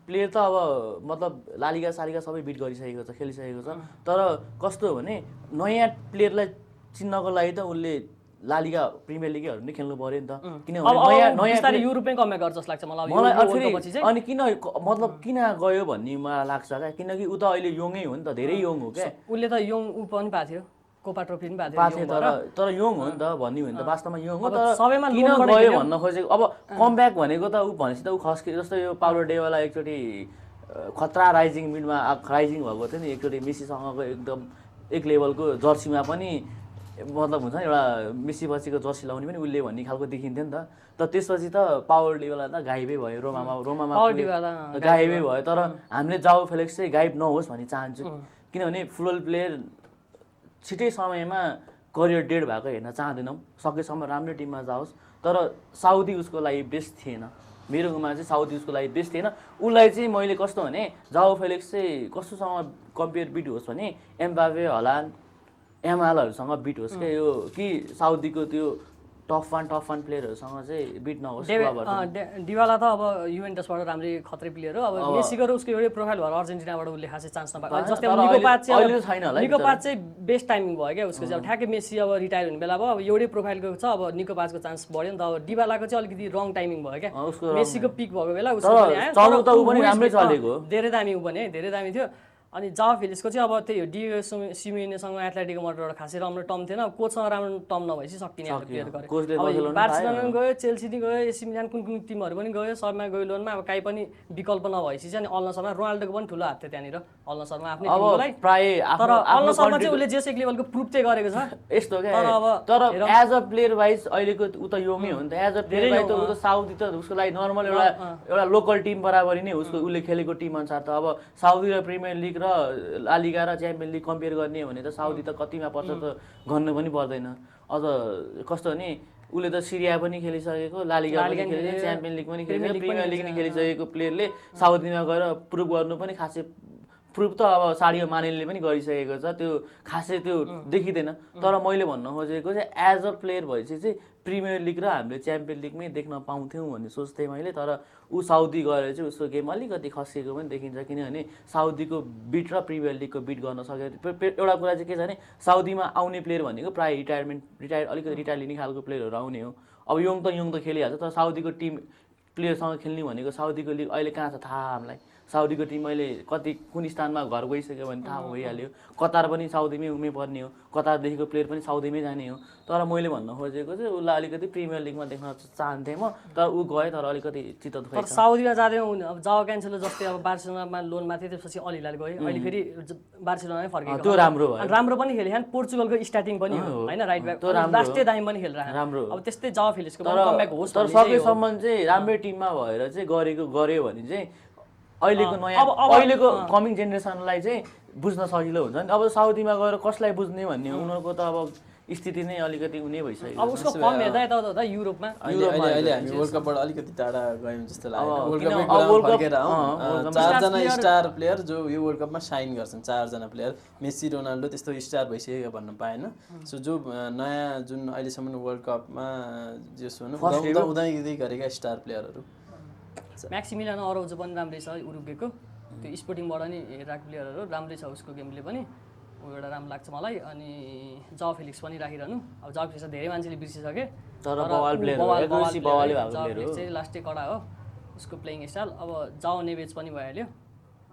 प्लेयर त अब मतलब लालिगा सालिगा सबै बिट गरिसकेको छ, खेलिसकेको छ। तर कस्तो हो भने नयाँ प्लेयरलाई चिन्नको लागि त उसले लालिगा प्रिमियर लिगहरू नै खेल्नु पर्यो नि त, किनभने नयाँ युरोपमै कम गर्छ जस्तो लाग्छ मलाई। अनि किन मतलब किन गयो भन्ने मलाई लाग्छ क्या, किनकि ऊ त अहिले यङै हो नि त, धेरै यङ हो क्या। उसले त यङ ऊ पनि पाएको थियो, कोपा ट्रफी पनि पाएको थियो, तर यङ हो नि त भन्ने हो नि त, वास्तवमा यङ हो। तर किन गयो भन्न खोजेको अब कमब्याक भनेको त ऊ भनेपछि त ऊ खस्के जस्तो यो पाउलो डेवाला एकचोटि खतरा राइजिङ मिडमा राइजिङ भएको थियो नि एकचोटि, मेसीसँगको एकदम एक लेभलको जर्सीमा पनि मतलब हुन्छ नि एउटा मेसी पछिको जर्सी लाउने पनि उसले भन्ने खालको देखिन्थ्यो नि त। तर त्यसपछि त पावर डेवाला त गायबै भयो, रोमामा गायबै भयो। तर हामीले जाओ फेलिक्स चाहिँ गायब नहोस् भन्ने चाहन्छु, किनभने फुटबल प्लेयर छिटै समयमा करियर डेड भएको हेर्न चाहँदैनौँ। सकेसम्म राम्रो टिममा जाओस्, तर साउदी उसको लागि बेस्ट थिएन। मेरोमा चाहिँ साउदी उसको लागि बेस्ट थिएन। उसलाई चाहिँ मैले कस्तो भने जाओ फेलिक्स चाहिँ कस्तोसँग कम्पेयर बिट होस् भने एम्बापे हलान्ड एमालहरूसँग बिट होस् क्या, यो कि साउदीको त्यो टप 1 प्लेयरहरूसँग चाहिँ बिट नहोस्। डिबाला त अब युभेन्टसबाट राम्रै खतरै प्लेयर हो। अब मेसीको र उसको एउटै प्रोफाइल भएर अर्जेन्टिनाबाट उसले खासै चान्स नपाएको। जस्तै निको पास चाहिँ बेस्ट टाइमिङ भयो क्या उसको चाहिँ। अब ठ्याक्कै मेसी अब रिटायर हुने बेला भयो, अब एउटै प्रोफाइलको छ, अब निको पासको चान्स बढ्यो नि त। अब डिबालाको चाहिँ अलिकति रङ टाइमिङ भयो क्या, मेसीको पिक भएको बेला उसको धेरै दामी ऊ पनि है, धेरै दामी थियो। अनि जाओ फेलिक्सको चाहिँ अब त्यही हो, डिएगो सिमेनेसँग एथलेटिको माड्रिडबाट खासै राम्रो टर्म थिएन, कोचसँग राम्रो टर्म नभएपछि सकिने प्लेयर गऱ्यो। बार्सिलोना पनि गयो, चेल्सी पनि गयो, एसी मिलान कुन टिमहरू पनि गयो, सबमा गयो लोनमा। अब काहीँ पनि विकल्प नभएपछि चाहिँ अनि अल नसरमा रोनाल्डोको पनि ठुलो हात थियो त्यहाँनिर अल नसरमा आफ्नै टिमलाई। तर अल नसरमा चाहिँ उसले जेस एक लेभलको प्रुफ चाहिँ गरेको छ यस्तो क्या। तर एज अ प्लेयर वाइज अहिलेको ऊ त यङै हो नि त, एज अ प्लेयर वाइज त ऊ त साउदी त उसको लागि नर्मल एउटा लोकल टिम बराबरी नै उसको उसले खेलेको टिम अनुसार त। अब साउदी र प्रिमियर लिग र लालिगा र च्याम्पियन लिग कम्पेयर गर्ने हो भने त साउदी त कतिमा पर्छ त गर्नु पनि पर्दैन। अझ कस्तो भने उसले त सिरिया पनि खेलिसकेको, लालिगा पनि खेलिसकेको, च्याम्पियन लिग पनि खेलिसकेको, प्रिमियर लिग पनि खेलिसकेको प्लेयरले साउदीमा गएर प्रुभ गर्नु पनि खासै प्रुभ त अब साडियो मानेले पनि गरिसकेको छ, त्यो खासै त्यो देखिँदैन। तर मैले भन्न खोजेको चाहिँ एज अ प्लेयर भएपछि चाहिँ प्रिमियर लिग र हामीले च्याम्पियन लिगमै देख्न पाउँथ्यौँ भन्ने सोच्थेँ मैले। तर ऊ साउदी गएर चाहिँ उसको गेम अलिकति खस्किएको पनि देखिन्छ, किनभने साउदीको बिट र प्रिमियर लिगको बिट गर्न सक्यो। एउटा कुरा चाहिँ के छ भने साउदीमा आउने प्लेयर भनेको प्रायः अलिकति रिटायर लिने खालको प्लेयरहरू आउने हो। अब यङ त खेलिहाल्छ, तर साउदीको टिम प्लेयरसँग खेल्ने भनेको साउदीको लिग अहिले कहाँ छ थाहा हामीलाई। साउदीको टिम अहिले कुन स्थानमा घर गइसक्यो भने थाहा भइहाल्यो। कतार पनि साउदीमै उमै पर्ने हो, कतारदेखिको प्लेयर पनि साउदीमै जाने हो। तर मैले भन्न खोजेको चाहिँ उसलाई अलिकति प्रिमियर लिगमा देख्न चाहन्थेँ म, तर ऊ गयो तर अलिकति चित्त दुखाइ। तर साउदीमा जाँदै अब जाओ क्यान्सेलो जस्तै अब बार्सिलोनामा लोनमा थियो, त्यसपछि अल हिलाल गयो, अहिले फेरि बार्सिलोनामै फर्केको। त्यो राम्रो भयो, राम्रो पनि खेले पोर्चुगलको स्टार्टिङ पनि हो होइन, राइट ब्याक राष्ट्रिय दाइम पनि खेलेर राम्रो। अब त्यस्तै जाओ फेलिक्सको कमब्याक होस्। तर सकेसम्म चाहिँ राम्रै टिममा भएर चाहिँ गऱ्यो भने चाहिँ अहिलेको कमिङ जेनेरेसनलाई चाहिँ बुझ्न सजिलो हुन्छ नि। अब साउदीमा गएर कसलाई बुझ्ने भन्ने उनीहरूको त अब स्थिति नै अलिकति उनी भइसक्यो। अब उसको फर्म हेर्दा यता युरोपमा अहिले हामी वर्ल्ड कपबाट अलिकति टाढा गयौँ जस्तो लाग्यो। वर्ल्ड कपमै फर्केर 4जना स्टार प्लेयर जो यो वर्ल्ड कपमा साइन गर्छन्, 4जना प्लेयर मेसी रोनाल्डो त्यस्तो स्टार भइसक्यो भन्न पाएन। सो जो नयाँ जुन अहिलेसम्म वर्ल्ड कपमा जसो भनौँ उदाइ गरेका स्टार प्लेयरहरू म्याक्सिमिलियानो अराउजो पनि राम्रै छ उरुग्वेको, त्यो स्पोर्टिङबाट नि हेरेको प्लेयरहरू राम्रै छ, उसको गेमले पनि एउटा राम्रो लाग्छ मलाई। अनि जाओ फेलिक्स पनि राखिरहनु, अब जाओ फेलिक्स धेरै मान्छेले बिर्सिसके, तर बवाल प्लेयर हो, एग्रेसिभ बवालै भएको प्लेयर हो, चाहिँ लास्टै कडा हो उसको प्लेइङ स्टाइल। अब जाओ नेभेज पनि भइहाल्यो,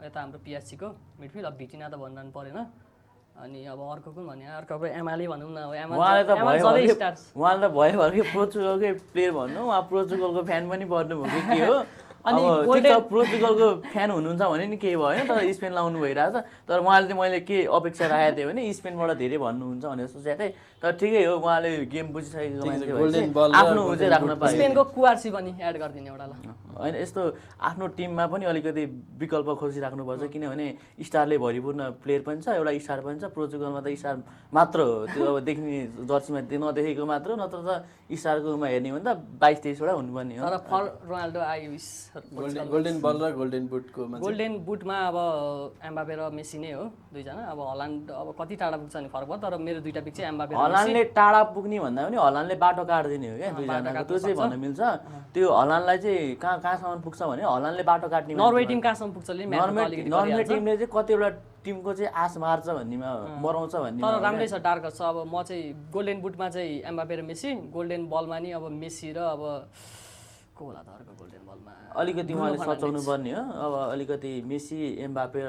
यता हाम्रो पिएससीको मिडफिल्ड, अब भिटिना त भन्नु परेन। अनि अब अर्को कुन भने अर्को एमाले भनौँ न, उहाँले त भयो पोर्चुगलकै प्लेयर भन्नु, उहाँ पोर्चुगलको फ्यान पनि पर्नुभयो कि के हो। अनि पोर्चुगलको फ्यान हुनुहुन्छ भने नि केही भएन, तर स्पेन लाउनु भइरहेछ। तर उहाँले चाहिँ मैले के अपेक्षा राखेको थिएँ भने स्पेनबाट धेरै भन्नुहुन्छ भनेर सोचेको थिएँ। तर ठिकै हो, उहाँले गेम बुझिसकेको मान्छे आफ्नो चाहिँ राख्न पाए। स्पेनको कुआरसी पनि एड गरिदिने एउटा ल होइन, यस्तो आफ्नो टिममा पनि अलिकति विकल्प खोजिराख्नुपर्छ, किनभने स्टारले भरिपूर्ण प्लेयर पनि छ, एउटा स्टार पनि छ। पोर्चुगलमा त स्टार मात्र हो, त्यो अब देख्ने जर्सीमा नदेखेको मात्र, नत्र त स्टारकोमा हेर्ने भने त 22-23वटा हुनुपर्ने हो। तर फर रोनाल्डो आइविस गोल्डन बल र गोल्डन बुटको गोल्डन बुटमा अब एम्बापे र मेसी नै हो दुईजना। अब हल्यान्ड अब कति टाढा पुग्छ नि फरक भयो, तर मेरो दुईटा पिक चाहिँ एम्बापे। हल्यान्डले टाढा पुग्ने भन्दा पनि हल्यान्डले बाटो काट्दिने हो क्या दुईजनाको, त्यो चाहिँ भन्न मिल्छ। त्यो हल्यान्डलाई चाहिँ कहाँसम्म पुग्छ भने हल्यान्डले बाटो काट्ने, नर्वे टिम कहाँसम्म पुग्छ नर्वे टिमले चाहिँ कतिवटा टिमको चाहिँ आश मार्छ भन्नेमा मराउँछ भन्ने। तर राम्रै छ, डार्क छ। अब म चाहिँ गोल्डन बुटमा चाहिँ एम्बापे र मेसी, गोल्डन बलमा नि अब मेसी र अब को होला त अर्को गोल्डन बलमा अलिकति उहाँले सचाउनु पर्ने हो। अब अलिकति मेसी एम्बापे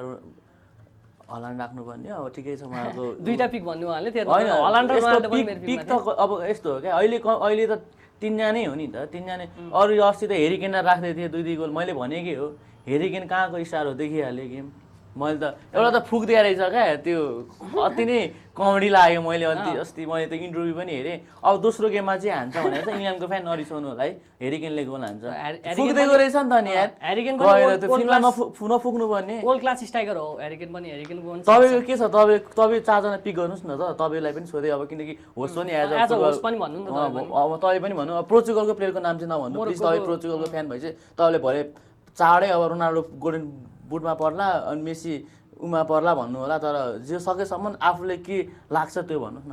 हल्यान्ड राख्नुपर्ने हो। अब ठिकै छ उहाँको दुईटा पिक भन्नु उहाँले, पिक त अब यस्तो हो क्या, अहिले त 3जनै हो नि त, 3जना। अरू अस्ति त हेरिकेन राख्दै थिएँ 2-2 गोल, मैले भनेकै हो हेरिकेन कहाँको स्टार हो देखिहालेँ गेम। मैले त एउटा त फुक्दिया रहेछ क्या, त्यो अति नै कमेडी लाग्यो। मैले अस्ति मैले त इन्टरभ्यू पनि हेरेँ। अब दोस्रो गेममा चाहिँ हान्छ भनेर चाहिँ इङ्ल्यान्डको फ्यान नरिसाउनु होला है, हेरिकेनले गोल हान्छ फुक्दिएको रहेछ नि त नि यार, गएर त्यो फिल्ममा नफुक्नु पर्ने। वर्ल्ड क्लास स्ट्राइकर हो हेरिकेन पनि। हेरिकेन तपाईँको के छ, तपाईँ 4जना पिक गर्नुहोस् न त, तपाईँलाई पनि सोधेँ। अब किनकि होस्ट पनि एज अ होस्ट पनि भन्नु नि त, अब तपाईँ पनि भन्नु। अब पोर्चुगलको प्लेयरको नाम चाहिँ नभन्नु प्लिज, तपाईँ पोर्चुगलको फ्यान भएपछि तपाईँले भरे चाँडै अब रोनाल्डो गोल्डन बुटमा पर्ला अनि मेसी उमा पर्ला भन्नु होला। तर जे सकेसम्म आफूले के लाग्छ त्यो भन्नुहोस् न।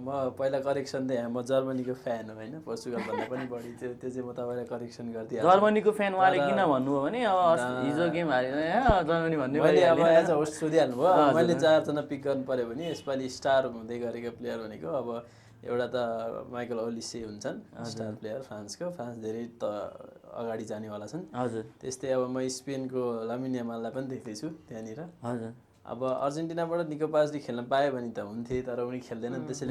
म पहिला करेक्सन दिएँ, म जर्मनीको फ्यान हो होइन, पोर्चुगलभन्दा पनि बढी त्यो चाहिँ म तपाईँलाई करेक्सन गरिदिएँ। जर्मनीको फ्यान उहाँले किन भन्नुभयो भने अब हिजो गेम हारेन जर्मनी भन्ने मैले अब एज अ होस्ट सोधिहाल्नु भयो। मैले 4जना पिक गर्नु पऱ्यो भने यसपालि स्टार हुँदै गरेको प्लेयर भनेको अब एउटा त माइकल ओलिसे हुन्छन्, स्टार प्लेयर फ्रान्सको। फ्रान्स धेरै त अगाडि जानेवाला छन्। हजुर। त्यस्तै अब म स्पेनको लामिन यामाललाई पनि देख्दैछु त्यहाँनिर। हजुर। अब अर्जेन्टिनाबाट निको पाजले खेल्न पाएँ भने त हुन्थे, तर उनी खेल्दैनन्, त्यसैले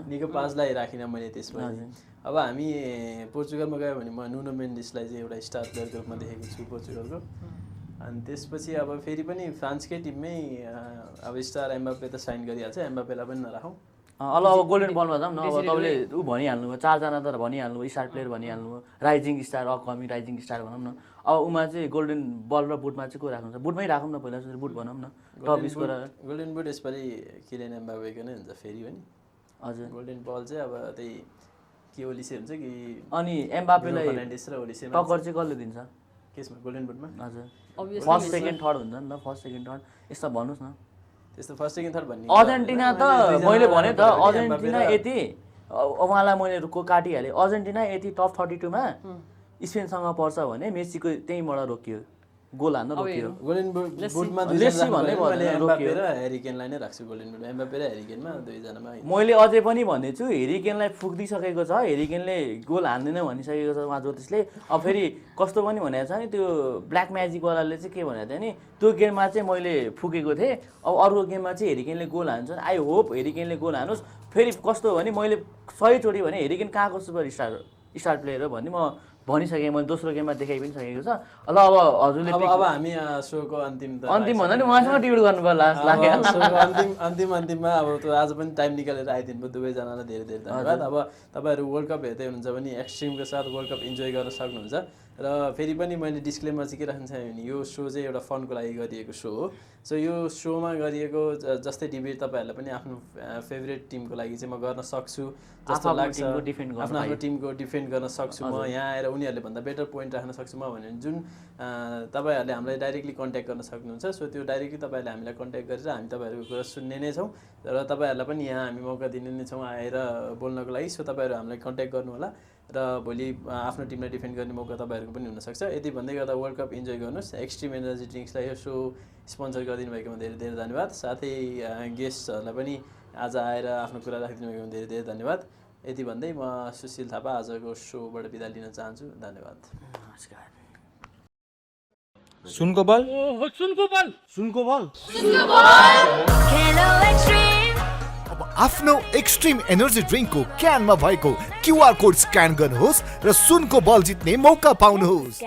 निको पाजलाई राखिनँ मैले त्यसपछि। अब हामी पोर्चुगलमा गयो भने म नुनो मेन्डिसलाई चाहिँ एउटा स्टार प्लेयरको रूपमा देखेको छु पोर्चुगलको। अनि त्यसपछि अब फेरि पनि फ्रान्सकै टिममै अब स्टार एम्बापे त साइन गरिहाल्छ, एम्बापेलाई पनि नराखौँ। अब गोल्डन बलमा जाऊँ न। अब तपाईँले ऊ भनिहाल्नु भयो, 4जना त भनिहाल्नु भयो, स्टार प्लेयर भनिहाल्नु भयो, rising star upcoming rising star भनौँ न। अब उमा चाहिँ गोल्डन बल र बुटमा चाहिँ को राख्नुहुन्छ? बुटमै राखौँ न, पहिला बुट भनौँ न, टप स्कोरर। गोल्डन बुट यसपालि किलियन एम्बापेको नै हुन्छ फेरि पनि। हजुर। गोल्डन बल चाहिँ अब त्यही के ओलिसे हुन्छ कि, अनि एम्बापेलाई फर्नान्डेस र ओलिसे टक्कर चाहिँ कसले दिन्छ? केसमा गोल्डन बुटमा हजुर Obviously first Messi। Second third हुन्छ नि त फर्स्ट सेकेन्ड थर्ड यस्तो भन्नुहोस् न त्यस्तो फर्स्ट सेकेन्ड थर्ड भन्ने अर्जेन्टिना त मैले भने त अर्जेन्टिना यति उहाँलाई मैले रुखो काटिहालेँ अर्जेन्टिना यति टप 32 मा स्पेनसँग पर्छ भने मेसीको त्यहीँबाट रोकियो गोल हान्न रोकियो गोल्डन बुटमा लेसी भन्दै मैले भन्दैन, एम्बापे रोकियो। र हेरी केनलाई नै राख्छु गोल्डन बुट एम्बापे र हेरी केनमा दुईजनामा मैले अझै पनि भन्दैछु हेरिकेनलाई फुक्दिसकेको छ हेरिकेनले गोल हान्दैन भनिसकेको छ उहाँ ज्योतिषले अब फेरि कस्तो पनि भनेको छ नि त्यो ब्ल्याक म्याजिकवालाले चाहिँ के भनेको थियो नि त्यो गेममा चाहिँ मैले फुकेको थिएँ अब अर्को गेममा चाहिँ हेरिकेनले गोल हान्छ आई होप हेरिकेनले गोल हानुहोस् फेरि कस्तो हो भने मैले 100 चोटि भने हेरिकेन कहाँको स्टार प्लेयर हो भन्ने म भनिसकेँ मैले दोस्रो गेममा देखाइ पनि सकेको छ ल अब हजुरले अब हामी सोको अन्तिम त अन्तिम भन्दा नि उहाँसँग डिब्युट गर्नुभयो लास्ट लाग्यो अब सोको अन्तिममा अब त्यो आज पनि टाइम निकालेर आइदिनु भयो दुवैजनालाई धेरै धेरै धन्यवाद अब तपाईँहरू वर्ल्ड कप हेर्दै हुनुहुन्छ भने एक्सट्रिमको साथ वर्ल्ड कप इन्जोय गर्न सक्नुहुन्छ र फेरि पनि मैले डिस्क्लेमर चाहिँ के राख्न चाहेँ भने यो सो चाहिँ एउटा फनको लागि गरिएको सो हो सो यो सोमा गरिएको जस्तै डिबेट तपाईँहरूलाई पनि आफ्नो फेभरेट टिमको लागि चाहिँ म गर्न सक्छु जस्तो आफ्नो लाग्छ टिमको डिफेन्ड गर्न आफ्नो टिमको डिफेन्ड गर्न सक्छु म यहाँ आएर उनीहरूले भन्दा बेटर पोइन्ट राख्न सक्छु म भने जुन तपाईँहरूले हामीलाई डाइरेक्टली कन्ट्याक्ट गर्न सक्नुहुन्छ सो त्यो डाइरेक्टली तपाईँहरूले हामीलाई कन्ट्याक्ट गरेर हामी तपाईँहरूको कुरा सुन्ने नै छौँ र तपाईँहरूलाई पनि यहाँ हामी मौका दिने नै छौँ आएर बोल्नको लागि सो तपाईँहरू हामीलाई कन्ट्याक्ट गर्नु होला र भोलि आफ्नो टिमलाई डिफेन्ड गर्ने मौका तपाईँहरूको पनि हुनसक्छ यति भन्दै गर्दा वर्ल्ड कप इन्जोय गर्नुहोस् एक्सट्रिम एनर्जी ड्रिङ्क्सलाई यो सो स्पोन्सर गरिदिनु भएकोमा धेरै धेरै धन्यवाद साथै गेस्टहरूलाई पनि आज आएर आफ्नो कुरा राखिदिनु भएकोमा धेरै धेरै धन्यवाद यति भन्दै म सुशील थापा आजको सोबाट बिदा लिन चाहन्छु धन्यवाद नमस्कार सुनको बल Hello Extreme. अब आफ्नो एक्सट्रिम एनर्जी ड्रिङ्कको क्यानमा भएको क्युआर कोड स्क्यान गर्नुहोस् र सुनको बल जित्ने मौका पाउनुहोस्